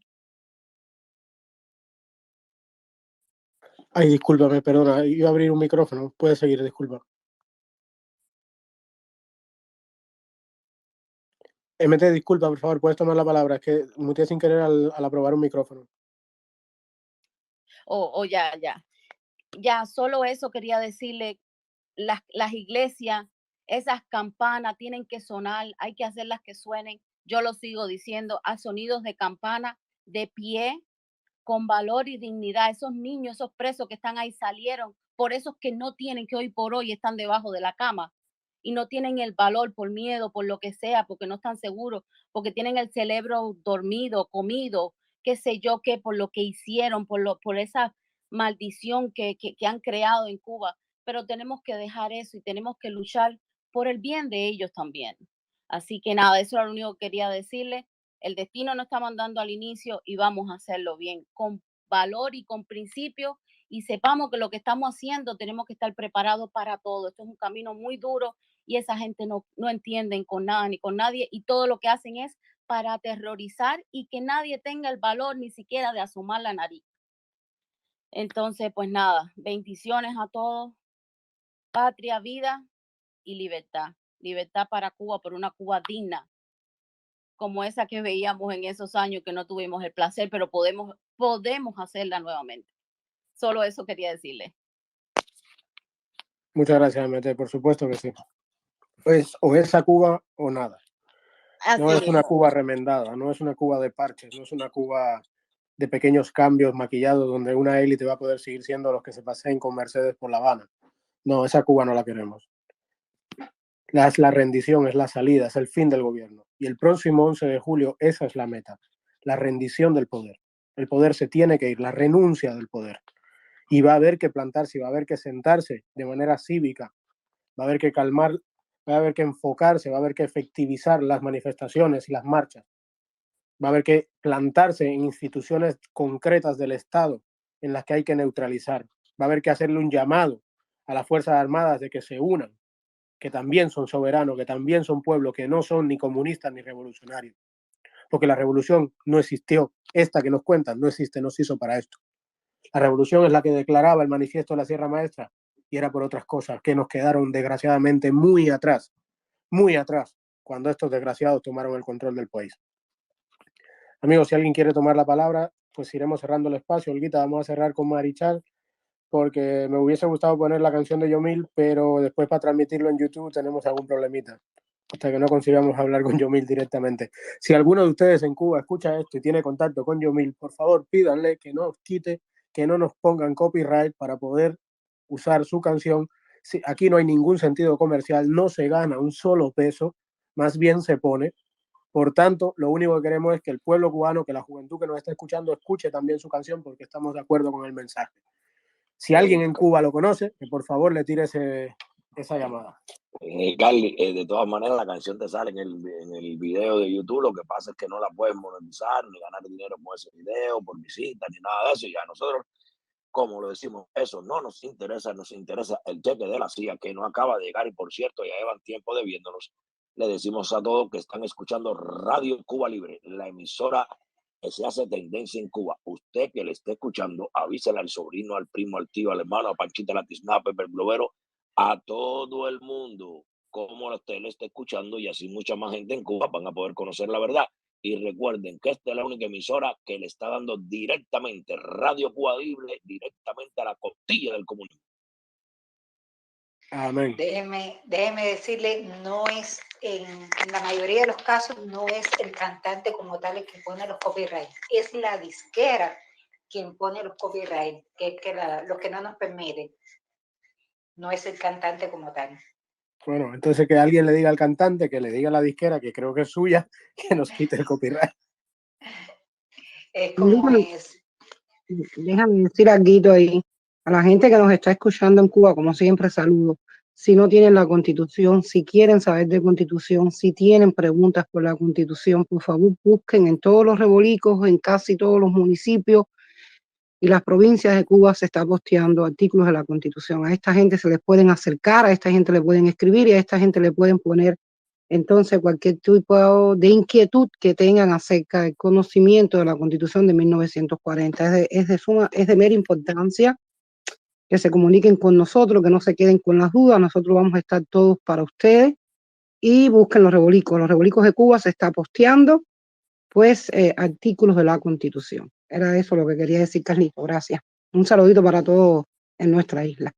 Speaker 4: Ay, discúlpame, perdona, iba a abrir un micrófono. Puedes seguir, disculpa. MT, disculpa, por favor, puedes tomar la palabra. Es que muteé sin querer al aprobar un micrófono.
Speaker 11: Ya, solo eso quería decirle. Las iglesias, esas campanas tienen que sonar, hay que hacerlas que suenen. Yo lo sigo diciendo, a sonidos de campana, de pie, con valor y dignidad. Esos niños, esos presos que están ahí salieron, por esos que no tienen, que hoy por hoy están debajo de la cama y no tienen el valor por miedo, por lo que sea, porque no están seguros, porque tienen el cerebro dormido, comido, qué sé yo qué, por lo que hicieron, por esa maldición que han creado en Cuba. Pero tenemos que dejar eso y tenemos que luchar por el bien de ellos también. Así que nada, eso era lo único que quería decirle. El destino nos está mandando al inicio y vamos a hacerlo bien, con valor y con principio, y sepamos que lo que estamos haciendo tenemos que estar preparados para todo. Esto es un camino muy duro y esa gente no entienden con nada ni con nadie y todo lo que hacen es para aterrorizar y que nadie tenga el valor ni siquiera de asomar la nariz. Entonces, pues nada, bendiciones a todos, patria, vida y libertad. Libertad para Cuba, por una Cuba digna, como esa que veíamos en esos años que no tuvimos el placer, pero podemos hacerla nuevamente. Solo eso quería decirle.
Speaker 4: Muchas gracias, MT, por supuesto que sí. Pues o esa Cuba o nada. No es una Cuba remendada, no es una Cuba de parches, no es una Cuba de pequeños cambios maquillados donde una élite va a poder seguir siendo los que se paseen con Mercedes por La Habana. No, esa Cuba no la queremos. Es la rendición, es la salida, es el fin del gobierno. Y el próximo 11 de julio esa es la meta, la rendición del poder. El poder se tiene que ir, la renuncia del poder. Y va a haber que plantarse, va a haber que sentarse de manera cívica, va a haber que calmar, va a haber que enfocarse, va a haber que efectivizar las manifestaciones y las marchas. Va a haber que plantarse en instituciones concretas del Estado en las que hay que neutralizar. Va a haber que hacerle un llamado a las Fuerzas Armadas de que se unan, que también son soberanos, que también son pueblo, que no son ni comunistas ni revolucionarios. Porque la revolución no existió. Esta que nos cuentan no existe, no se hizo para esto. La revolución es la que declaraba el manifiesto de la Sierra Maestra y era por otras cosas que nos quedaron desgraciadamente muy atrás, cuando estos desgraciados tomaron el control del país. Amigos, si alguien quiere tomar la palabra, pues iremos cerrando el espacio. Olguita, vamos a cerrar con Marichal, porque me hubiese gustado poner la canción de Yomil, pero después para transmitirlo en YouTube tenemos algún problemita, hasta que no consigamos hablar con Yomil directamente. Si alguno de ustedes en Cuba escucha esto y tiene contacto con Yomil, por favor pídanle que no quite, que no nos pongan copyright para poder usar su canción. Aquí no hay ningún sentido comercial, no se gana un solo peso, más bien se pone. Por tanto, lo único que queremos es que el pueblo cubano, que la juventud que nos está escuchando, escuche también su canción porque estamos de acuerdo con el mensaje. Si alguien en Cuba lo conoce, que por favor le tire esa llamada.
Speaker 2: Carly, de todas maneras la canción te sale en el video de YouTube. Lo que pasa es que no la puedes monetizar ni ganar dinero con ese video por visita ni nada de eso. Y a nosotros, como lo decimos, eso no nos interesa. Nos interesa el cheque de la CIA que no acaba de llegar, y por cierto ya llevan tiempo debiéndonos. Le decimos a todos que están escuchando Radio Cuba Libre, la emisora que se hace tendencia en Cuba. Usted que le esté escuchando, avísele al sobrino, al primo, al tío, al hermano, a Panchita, la Tizna, Pepe el Globero, a todo el mundo, como usted le está escuchando, y así mucha más gente en Cuba van a poder conocer la verdad. Y recuerden que esta es la única emisora que le está dando directamente Radio Cuba Libre, directamente a la costilla del comunismo.
Speaker 4: Amén.
Speaker 7: Déjeme decirle, no es, en la mayoría de los casos, no es el cantante como tal el que pone los copyrights, es la disquera quien pone los copyrights, que es que lo que no nos permite. No es el cantante como tal.
Speaker 4: Bueno, entonces que alguien le diga al cantante, que le diga a la disquera, que creo que es suya, que nos quite el copyright.
Speaker 7: Es como es.
Speaker 10: Déjame decir algo ahí. A la gente que nos está escuchando en Cuba, como siempre, saludo. Si no tienen la Constitución, si quieren saber de Constitución, si tienen preguntas por la Constitución, por favor busquen en todos los revolicos, en casi todos los municipios y las provincias de Cuba se está posteando artículos de la Constitución. A esta gente se les pueden acercar, a esta gente le pueden escribir y a esta gente le pueden poner entonces cualquier tipo de inquietud que tengan acerca del conocimiento de la Constitución de 1940. Es de mera importancia que se comuniquen con nosotros, que no se queden con las dudas. Nosotros vamos a estar todos para ustedes y busquen los revolicos. Los revolicos de Cuba se está posteando pues artículos de la Constitución. Era eso lo que quería decir, Carlito. Gracias. Un saludito para todos en nuestra isla.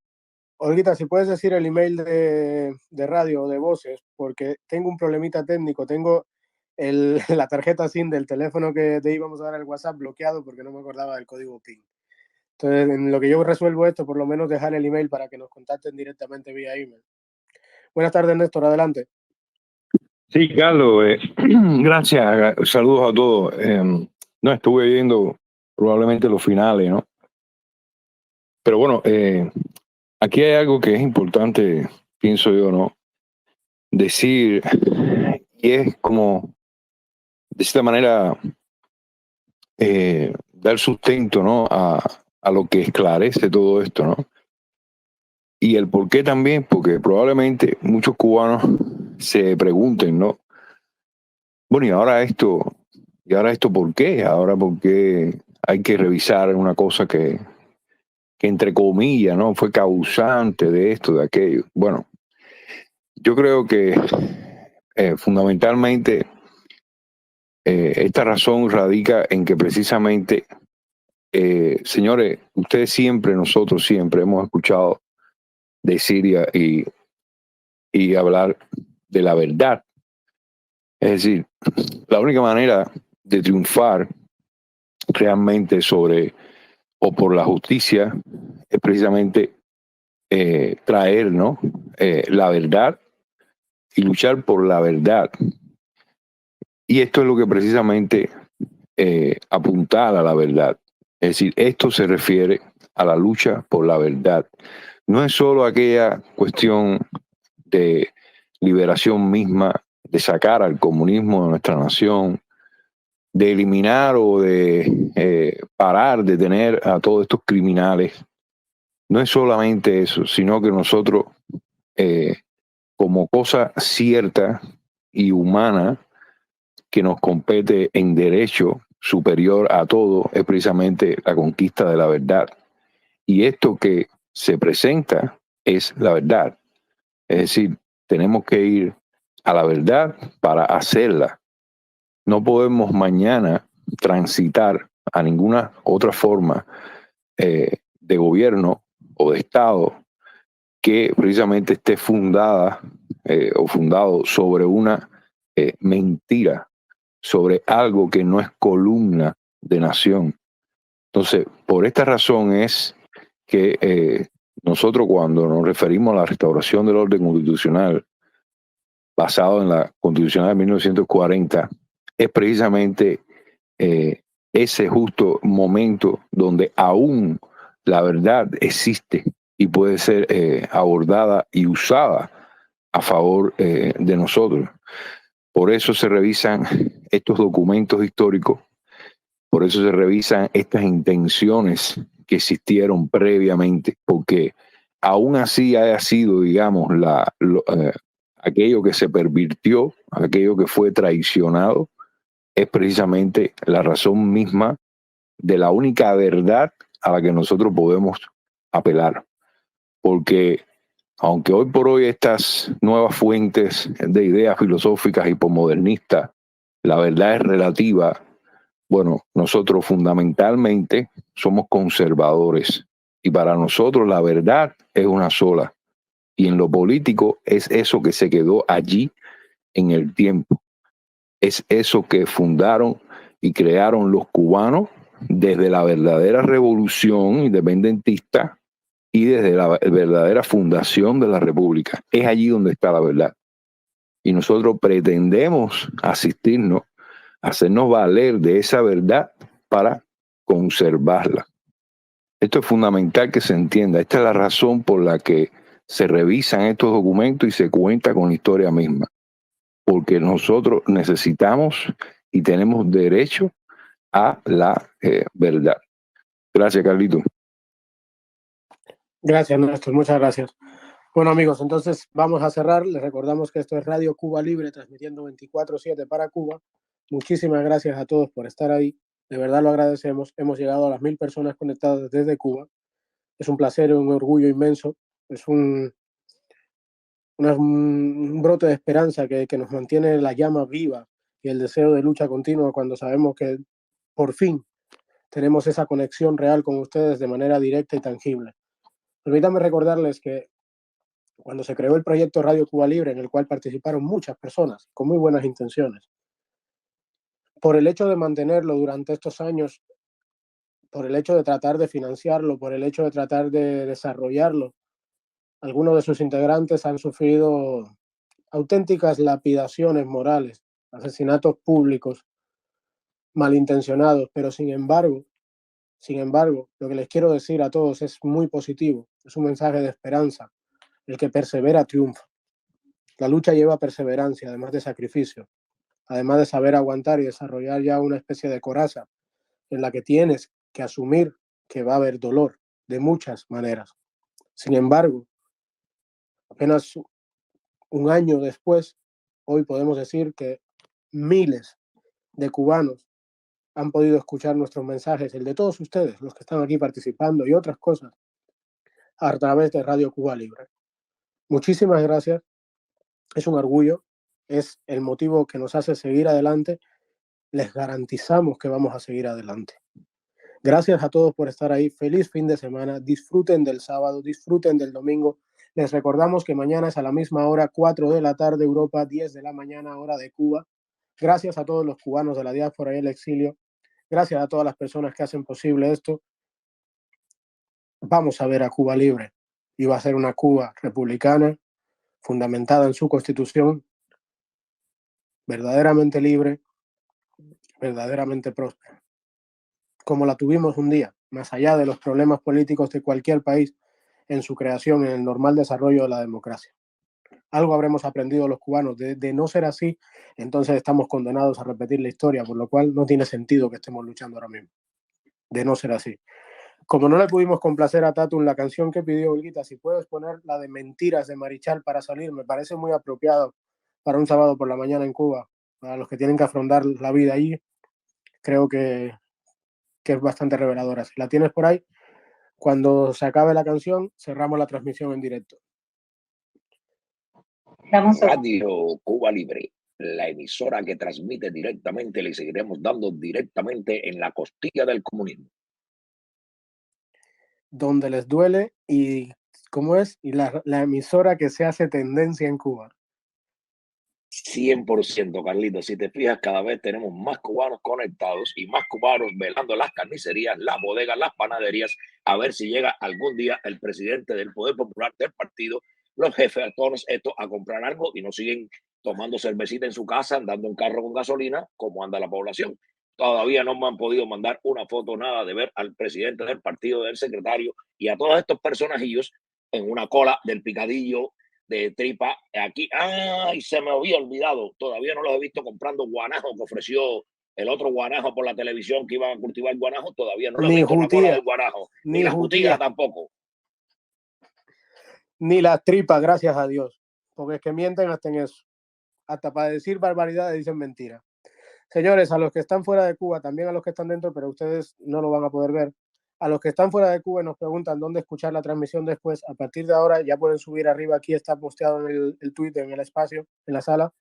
Speaker 4: Olguita, si puedes decir el email de radio o de voces, porque tengo un problemita técnico. Tengo la tarjeta SIM del teléfono que te íbamos a dar el WhatsApp bloqueado porque no me acordaba del código PIN. Entonces, en lo que yo resuelvo esto, por lo menos dejar el email para que nos contacten directamente vía email. Buenas tardes, Néstor. Adelante.
Speaker 12: Sí, Carlos, gracias. Saludos a todos. No, estuve viendo probablemente los finales, ¿no? Pero bueno, aquí hay algo que es importante, pienso yo, ¿no? Decir, y es como, de esta manera, dar sustento, ¿no? A lo que esclarece todo esto, ¿no? Y el por qué también, porque probablemente muchos cubanos se pregunten, ¿no? Bueno, ¿y ahora esto por qué? Ahora por qué hay que revisar una cosa que entre comillas, ¿no? Fue causante de esto, de aquello. Bueno, yo creo que fundamentalmente esta razón radica en que precisamente, señores, ustedes siempre, nosotros siempre hemos escuchado decir y hablar de la verdad. Es decir, la única manera de triunfar realmente sobre o por la justicia es precisamente traer, ¿no? La verdad y luchar por la verdad. Y esto es lo que precisamente apuntar a la verdad. Es decir, esto se refiere a la lucha por la verdad. No es solo aquella cuestión de liberación misma, de sacar al comunismo de nuestra nación, de eliminar o de parar, de tener a todos estos criminales. No es solamente eso, sino que nosotros, como cosa cierta y humana que nos compete en derecho superior a todo, es precisamente la conquista de la verdad. Y esto que se presenta es la verdad. Es decir, tenemos que ir a la verdad para hacerla. No podemos mañana transitar a ninguna otra forma de gobierno o de Estado que precisamente esté fundada o fundado sobre una mentira, sobre algo que no es columna de nación. Entonces, por esta razón es que nosotros cuando nos referimos a la restauración del orden constitucional basado en la Constitución de 1940, es precisamente ese justo momento donde aún la verdad existe y puede ser abordada y usada a favor de nosotros. Por eso se revisan estos documentos históricos, por eso se revisan estas intenciones que existieron previamente, porque aún así haya sido, digamos, aquello que se pervirtió, aquello que fue traicionado, es precisamente la razón misma de la única verdad a la que nosotros podemos apelar. Porque aunque hoy por hoy estas nuevas fuentes de ideas filosóficas y posmodernistas, la verdad es relativa, bueno, nosotros fundamentalmente somos conservadores y para nosotros la verdad es una sola. Y en lo político es eso que se quedó allí en el tiempo. Es eso que fundaron y crearon los cubanos desde la verdadera revolución independentista y desde la verdadera fundación de la República. Es allí donde está la verdad. Y nosotros pretendemos hacernos valer de esa verdad para conservarla. Esto es fundamental que se entienda. Esta es la razón por la que se revisan estos documentos y se cuenta con la historia misma. Porque nosotros necesitamos y tenemos derecho a la verdad. Gracias, Carlito.
Speaker 4: Gracias, Néstor. Muchas gracias. Bueno, amigos, entonces vamos a cerrar. Les recordamos que esto es Radio Cuba Libre, transmitiendo 24/7 para Cuba. Muchísimas gracias a todos por estar ahí. De verdad lo agradecemos. Hemos llegado a las 1000 personas conectadas desde Cuba. Es un placer y un orgullo inmenso. Es un brote de esperanza que nos mantiene la llama viva y el deseo de lucha continua cuando sabemos que por fin tenemos esa conexión real con ustedes de manera directa y tangible. Permítanme recordarles que cuando se creó el proyecto Radio Cuba Libre, en el cual participaron muchas personas con muy buenas intenciones, por el hecho de mantenerlo durante estos años, por el hecho de tratar de financiarlo, por el hecho de tratar de desarrollarlo, algunos de sus integrantes han sufrido auténticas lapidaciones morales, asesinatos públicos, malintencionados, pero sin embargo, lo que les quiero decir a todos es muy positivo, es un mensaje de esperanza. El que persevera triunfa. La lucha lleva perseverancia, además de sacrificio, además de saber aguantar y desarrollar ya una especie de coraza en la que tienes que asumir que va a haber dolor de muchas maneras. Sin embargo, apenas un año después, hoy podemos decir que miles de cubanos han podido escuchar nuestros mensajes, el de todos ustedes, los que están aquí participando y otras cosas, a través de Radio Cuba Libre. Muchísimas gracias. Es un orgullo, es el motivo que nos hace seguir adelante. Les garantizamos que vamos a seguir adelante. Gracias a todos por estar ahí. Feliz fin de semana. Disfruten del sábado, disfruten del domingo. Les recordamos que mañana es a la misma hora, 4 de la tarde Europa, 10 de la mañana hora de Cuba. Gracias a todos los cubanos de la diáspora y el exilio. Gracias a todas las personas que hacen posible esto. Vamos a ver a Cuba libre. Y va a ser una Cuba republicana, fundamentada en su constitución, verdaderamente libre, verdaderamente próspera, como la tuvimos un día, más allá de los problemas políticos de cualquier país en su creación, en el normal desarrollo de la democracia. Algo habremos aprendido los cubanos. De no ser así, entonces estamos condenados a repetir la historia, por lo cual no tiene sentido que estemos luchando ahora mismo. De no ser así. Como no le pudimos complacer a Tatum la canción que pidió Olguita, si puedes poner la de Mentiras de Marichal para salir, me parece muy apropiado para un sábado por la mañana en Cuba, para los que tienen que afrontar la vida allí, creo que es bastante reveladora. Si la tienes por ahí, cuando se acabe la canción, cerramos la transmisión en directo.
Speaker 2: Radio Cuba Libre, la emisora que transmite directamente, le seguiremos dando directamente en la costilla del comunismo.
Speaker 4: Donde les duele y ¿cómo es? Y la emisora que se hace tendencia en Cuba.
Speaker 2: 100%, Carlitos. Si te fijas, cada vez tenemos más cubanos conectados y más cubanos velando las carnicerías, las bodegas, las panaderías, a ver si llega algún día el presidente del Poder Popular del partido, los jefes, a todos estos a comprar algo y no siguen tomando cervecita en su casa, andando en carro con gasolina, como anda la población. Todavía no me han podido mandar una foto, nada de ver al presidente del partido, del secretario y a todos estos personajillos en una cola del picadillo de tripa aquí. ¡Ay! Se me había olvidado. Todavía no los he visto comprando guanajo que ofreció el otro guanajo por la televisión que iban a cultivar guanajo. Todavía no lo he visto en la cola del guanajo. Ni la jutía tampoco.
Speaker 4: Ni las tripas, gracias a Dios. Porque es que mienten hasta en eso. Hasta para decir barbaridades dicen mentiras. Señores, a los que están fuera de Cuba, también a los que están dentro, pero ustedes no lo van a poder ver. A los que están fuera de Cuba y nos preguntan dónde escuchar la transmisión después, a partir de ahora ya pueden subir arriba, aquí está posteado en el tweet, en el espacio, en la sala,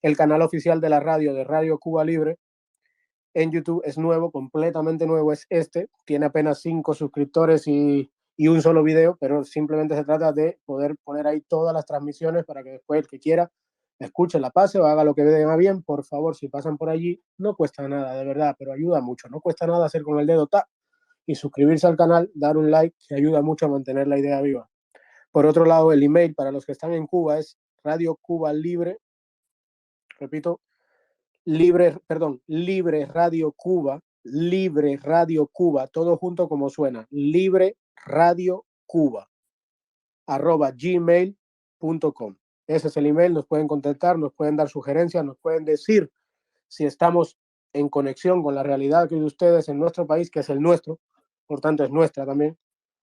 Speaker 4: el canal oficial de la radio, de Radio Cuba Libre. En YouTube es nuevo, completamente nuevo, es este. Tiene apenas 5 suscriptores y un solo video, pero simplemente se trata de poder poner ahí todas las transmisiones para que después el que quiera escuche, la pase o haga lo que venga bien. Por favor, si pasan por allí, no cuesta nada, de verdad, pero ayuda mucho. No cuesta nada hacer con el dedo ta y suscribirse al canal, dar un like, que ayuda mucho a mantener la idea viva. Por otro lado, el email para los que están en Cuba es Radio Cuba Libre, repito, Libre Radio Cuba, todo junto como suena, Libre Radio Cuba, @gmail.com. Ese es el email, nos pueden contactar, nos pueden dar sugerencias, nos pueden decir si estamos en conexión con la realidad que hay de ustedes en nuestro país, que es el nuestro, por tanto es nuestra también,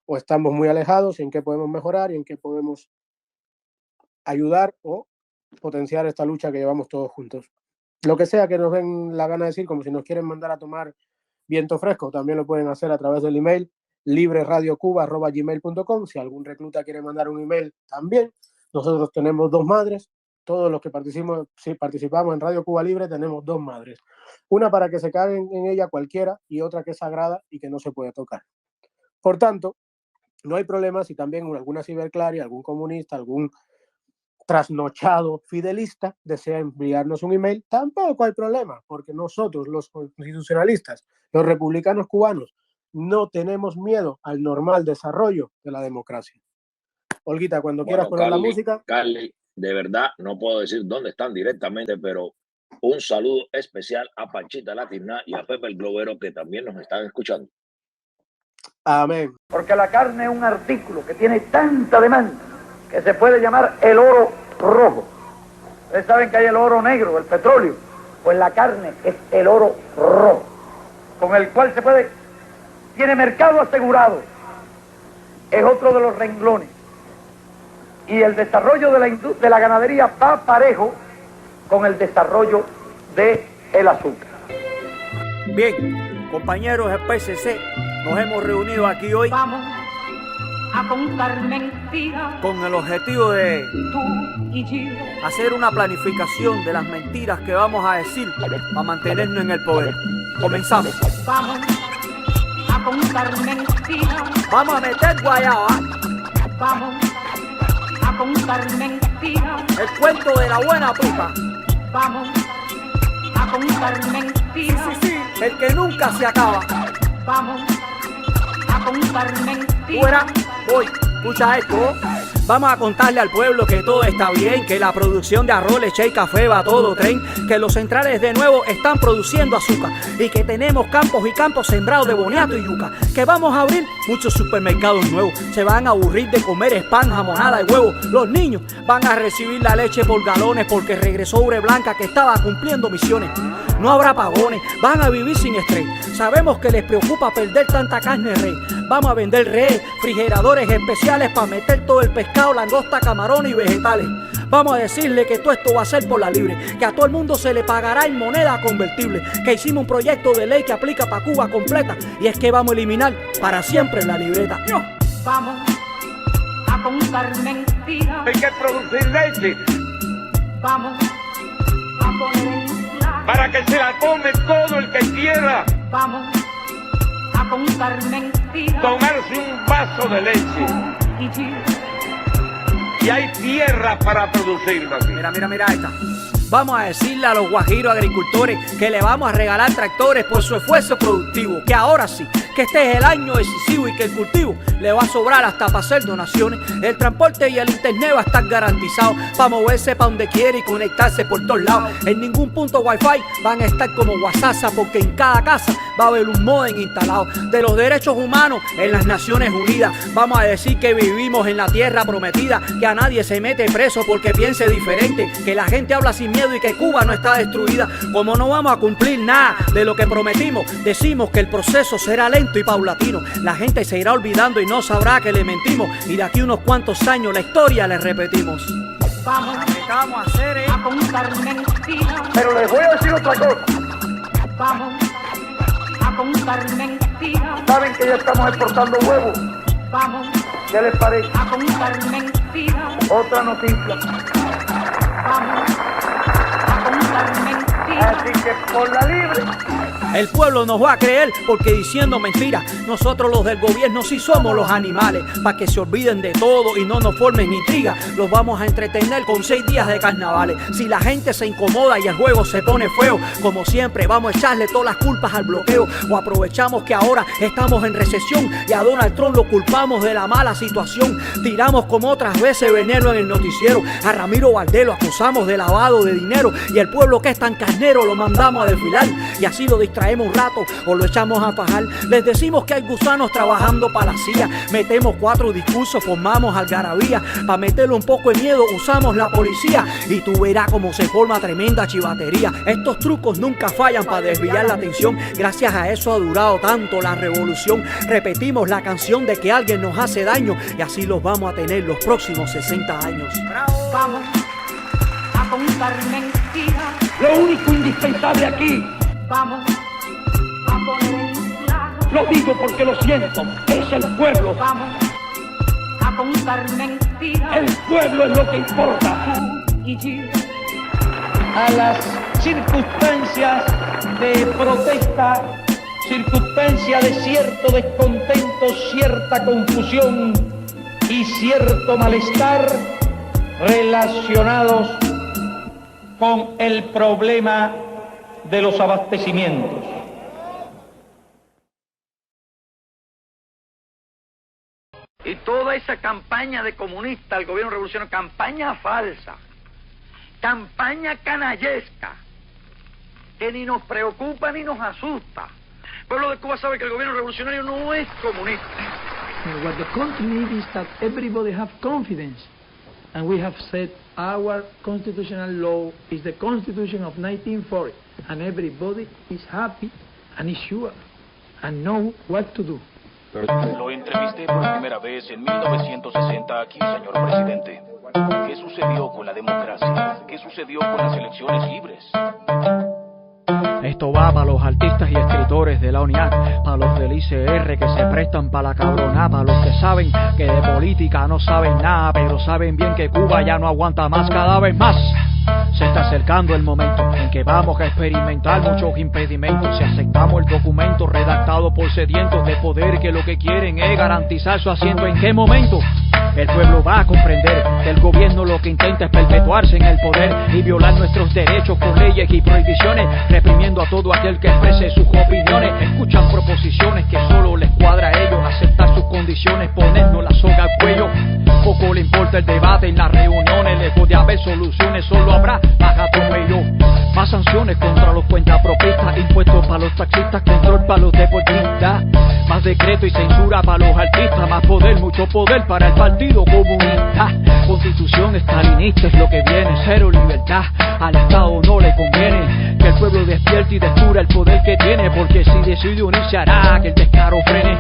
Speaker 4: o estamos muy alejados y en qué podemos mejorar y en qué podemos ayudar o potenciar esta lucha que llevamos todos juntos. Lo que sea que nos den la gana de decir, como si nos quieren mandar a tomar viento fresco, también lo pueden hacer a través del email libreradiocuba@gmail.com. Si algún recluta quiere mandar un email también, nosotros tenemos 2 madres. Todos los que participamos en Radio Cuba Libre tenemos 2 madres. Una para que se caguen en ella cualquiera y otra que es sagrada y que no se puede tocar. Por tanto, no hay problema si también alguna ciberclaria, algún comunista, algún trasnochado fidelista desea enviarnos un email. Tampoco hay problema, porque nosotros, los constitucionalistas, los republicanos cubanos, no tenemos miedo al normal desarrollo de la democracia. Olguita, cuando quieras poner la música.
Speaker 2: Carly, de verdad, no puedo decir dónde están directamente, pero un saludo especial a Panchita Latina y a Pepe el Globero, que también nos están escuchando.
Speaker 4: Amén.
Speaker 9: Porque la carne es un artículo que tiene tanta demanda que se puede llamar el oro rojo. Ustedes saben que hay el oro negro, el petróleo. Pues la carne es el oro rojo, con el cual tiene mercado asegurado. Es otro de los renglones. Y el desarrollo de la ganadería va parejo con el desarrollo del azúcar.
Speaker 13: Bien, compañeros del PSC, nos hemos reunido aquí hoy
Speaker 6: a contar mentiras
Speaker 13: con el objetivo de
Speaker 6: tú y yo.
Speaker 13: hacer una planificación de las mentiras que vamos a decir para mantenernos en el poder. Comenzamos.
Speaker 6: Vamos a contar mentiras.
Speaker 13: Vamos a meter guayaba.
Speaker 6: Vamos a contar mentiras.
Speaker 13: El cuento de la buena pipa.
Speaker 6: Vamos a contar mentiras.
Speaker 13: Sí, el que nunca se acaba.
Speaker 6: Vamos a contar mentiras.
Speaker 13: Fuera, voy. Escucha esto. Vamos a contarle al pueblo que todo está bien, que la producción de arroz, leche y café va a todo tren, que los centrales de nuevo están produciendo azúcar y que tenemos campos y campos sembrados de boniato y yuca, que vamos a abrir muchos supermercados nuevos, se van a aburrir de comer spam, jamonada y huevo, los niños van a recibir la leche por galones porque regresó Ure Blanca que estaba cumpliendo misiones. No habrá apagones, van a vivir sin estrés. Sabemos que les preocupa perder tanta carne rey. Vamos a vender refrigeradores especiales para meter todo el pescado, langosta, camarones y vegetales. Vamos a decirle que todo esto va a ser por la libre, que a todo el mundo se le pagará en moneda convertible, que hicimos un proyecto de ley que aplica para Cuba completa y es que vamos a eliminar para siempre la libreta.
Speaker 6: Vamos a contar mentiras.
Speaker 9: Hay que producir leche.
Speaker 6: Vamos a poner
Speaker 9: para que se la come todo el que quiera.
Speaker 6: Vamos a contar mentiras.
Speaker 9: Tomarse un vaso de leche.
Speaker 6: Y
Speaker 9: hay tierra para producirlo aquí.
Speaker 13: Mira esta. Vamos a decirle a los guajiros agricultores que le vamos a regalar tractores por su esfuerzo productivo, que ahora sí, que este es el año decisivo y que el cultivo le va a sobrar hasta para hacer donaciones. El transporte y el internet va a estar garantizado para moverse para donde quiere y conectarse por todos lados. En ningún punto wifi van a estar como WhatsApp, porque en cada casa va a haber un modem instalado. De los derechos humanos en las Naciones Unidas vamos a decir que vivimos en la tierra prometida, que a nadie se mete preso porque piense diferente, que la gente habla sin miedo y que Cuba no está destruida. Como no vamos a cumplir nada de lo que prometimos, decimos que el proceso será lento y paulatino. La gente se irá olvidando y no sabrá que le mentimos, y de aquí unos cuantos años la historia le repetimos.
Speaker 6: Vamos
Speaker 13: a hacer
Speaker 6: a contar mentiras.
Speaker 9: Pero les voy a decir otra cosa.
Speaker 6: Vamos a contar mentiras.
Speaker 9: Saben que ya estamos exportando huevos.
Speaker 6: Vamos
Speaker 9: ¿Qué les parece?
Speaker 6: a contar mentiras.
Speaker 9: Otra noticia.
Speaker 6: Vamos a contar mentiras.
Speaker 9: Así que por la libre.
Speaker 13: El pueblo nos va a creer porque diciendo mentiras, nosotros los del gobierno sí somos los animales, para que se olviden de todo y no nos formen intrigas. Los vamos a entretener con 6 días de carnavales. Si la gente se incomoda y el juego se pone feo, como siempre vamos a echarle todas las culpas al bloqueo, o aprovechamos que ahora estamos en recesión y a Donald Trump lo culpamos de la mala situación. Tiramos como otras veces veneno en el noticiero, a Ramiro Valdés lo acusamos de lavado de dinero, y el pueblo que es tan carnero lo mandamos a desfilar, y así lo distraemos un rato o lo echamos a fajar. Les decimos que hay gusanos trabajando para la CIA, metemos 4 discursos, formamos algarabía, para meterle un poco de miedo usamos la policía, y tú verás cómo se forma tremenda chivatería. Estos trucos nunca fallan para desviar la atención, gracias a eso ha durado tanto la revolución. Repetimos la canción de que alguien nos hace daño, y así los vamos a tener los próximos 60 años.
Speaker 6: Vamos a contar mentiras.
Speaker 9: Lo único indispensable aquí,
Speaker 6: Vamos a poner en claro.
Speaker 9: lo digo porque lo siento, es el pueblo.
Speaker 6: Vamos a contar mentiras.
Speaker 9: El pueblo es lo que importa.
Speaker 6: Tú y yo.
Speaker 9: A las circunstancias de protesta, circunstancia de cierto descontento, cierta confusión y cierto malestar relacionados con el problema de los abastecimientos.
Speaker 14: Y toda esa campaña de comunista al gobierno revolucionario, campaña falsa, campaña canallesca, que ni nos preocupa ni nos asusta. El pueblo de Cuba sabe que el gobierno revolucionario no es comunista.
Speaker 15: What the country needs is that everybody have confidence. And we have said our constitutional law is the Constitution of 1940. And everybody is happy and is sure and know what to do.
Speaker 16: Lo entrevisté por primera vez en 1960 aquí, señor presidente. ¿Qué sucedió con la democracia? ¿Qué sucedió con las elecciones libres?
Speaker 13: Esto va para los artistas y escritores de la UNIAC, para los del ICR que se prestan para la cabronada, para los que saben que de política no saben nada, pero saben bien que Cuba ya no aguanta más, cada vez más. Se está acercando el momento en que vamos a experimentar muchos impedimentos. Si aceptamos el documento redactado por sedientos de poder que lo que quieren es garantizar su asiento, ¿en qué momento? El pueblo va a comprender que el gobierno lo que intenta es perpetuarse en el poder y violar nuestros derechos con leyes y prohibiciones, reprimiendo a todo aquel que exprese sus opiniones. Escuchan proposiciones que solo les cuadra a ellos, aceptar sus condiciones, ponernos la soga al cuello. Poco le importa el debate en las reuniones, lejos de haber soluciones, solo habrá más atropello. Más sanciones contra los cuentapropistas, impuestos para los taxistas, control para los deportistas. Más decreto y censura para los artistas, más poder, mucho poder para el Partido Comunista. Constitución estalinista es lo que viene, cero libertad. Al Estado no le conviene que el pueblo despierte y descubra el poder que tiene, porque si decide unirse hará que el descaro frene.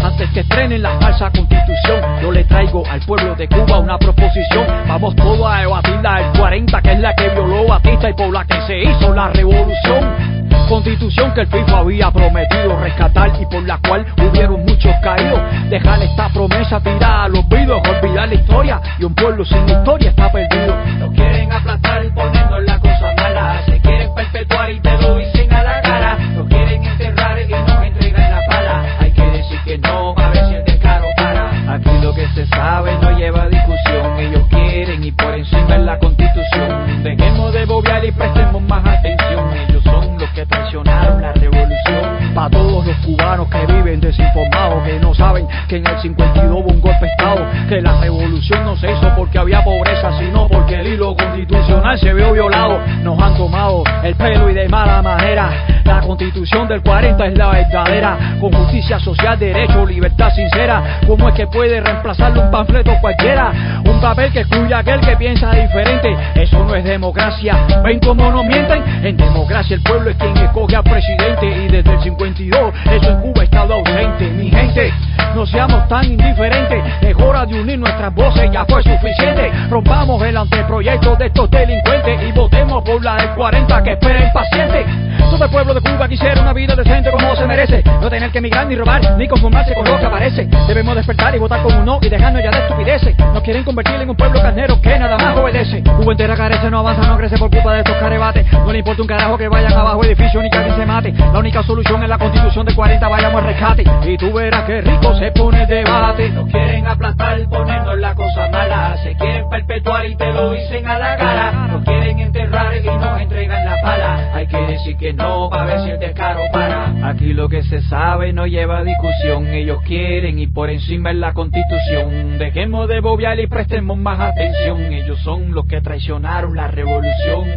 Speaker 13: Antes que estrenen la falsa constitución, yo le traigo al pueblo de Cuba una proposición. Vamos todos a debatirla del 40, que es la que violó Batista y por la que se hizo la revolución. Constitución que el FIFA había prometido rescatar y por la cual hubieron muchos caídos. Dejar esta promesa tirada a los olvidos, olvidar la historia, y un pueblo sin historia está perdido.
Speaker 17: Nos quieren aplastar poniendo la cosa mala, se quieren perpetuar y te lo dicen a la cara. Nos quieren enterrar y nos entregan la pala. Hay que decir que no, a ver si el descaro para.
Speaker 13: Aquí lo que se sabe no lleva discusión, ellos quieren y por encima es la Constitución. Dejemos de
Speaker 17: bobear y prestemos más atención. Ellos son los que traicionaron la revolución.
Speaker 13: Para todos los cubanos que viven desinformados, que no saben que en el 52 hubo un golpe de Estado, que la revolución no se hizo porque había pobreza, sino porque el hilo constitucional se vio violado. Nos han tomado el pelo y de mala manera. La constitución del 40 es la verdadera, con justicia social, derecho, libertad sincera. ¿Cómo es que puede reemplazarle un panfleto cualquiera? Un papel que excluye a aquel que piensa diferente. Eso no es democracia. ¿Ven cómo nos mienten? En democracia el pueblo es quien escoge al presidente, y desde el 52 eso en Cuba ha estado ausente. Mi gente, no seamos tan indiferentes, es hora de unir nuestras voces, ya fue suficiente. Rompamos el anteproyecto de estos delincuentes y votemos por la del 40 que esperen paciente. Todo el pueblo de Cuba quisiera una vida decente como se merece, no tener que emigrar ni robar ni conformarse con lo que aparece. Debemos despertar y votar con un no y dejarnos ya de estupideces. Nos quieren convertir en un pueblo carnero que nada más obedece. Cuba entera carece, no avanza, no crece por culpa de estos carebates. No le importa un carajo que vayan abajo edificios ni que alguien se mate. La única solución es la constitución del 40, vayamos al rescate y tú verás que rico se pone el debate.
Speaker 17: Nos quieren aplastar poniendo la cosa mala, se quieren perpetuar y te lo dicen a la cara. Nos quieren enterrar y nos entregan la pala. Hay que decir que no para ver si el descaro para. Aquí lo que se sabe no lleva discusión. Ellos quieren y por encima es la constitución. Dejemos de bobear y prestemos más atención. Ellos son los que traicionaron la revolución.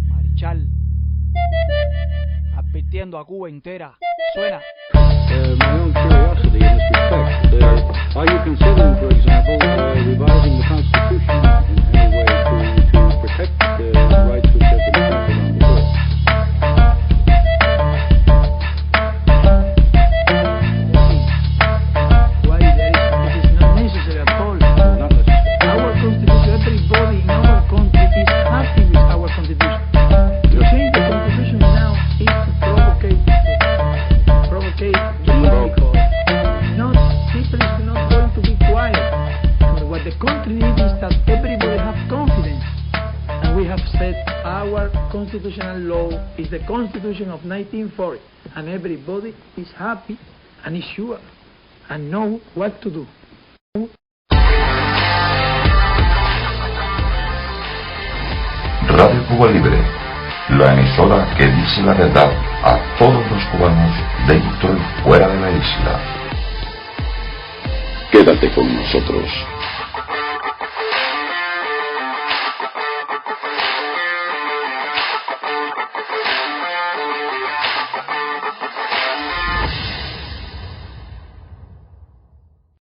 Speaker 13: Marichal, advirtiendo a Cuba entera. Suena.
Speaker 18: My own curiosity in this respect. Are you considering, for example, revising the Constitution in any way to protect the rights which have been trampled on before?
Speaker 15: Why, it is not necessary at all.
Speaker 18: Not necessary.
Speaker 15: Our Constitution, everybody in our country is happy with our Constitution. To change the Constitution now is to provocate difficult. People is not going to be quiet. But what the country needs is that everybody have confidence. And we have said our constitutional law is the Constitution of 1940. And everybody is happy and is sure and know what to do.
Speaker 1: Radio Cuba Libre, la emisora que dice la verdad a todos los cubanos dentro y fuera de la isla.
Speaker 19: Quédate con nosotros.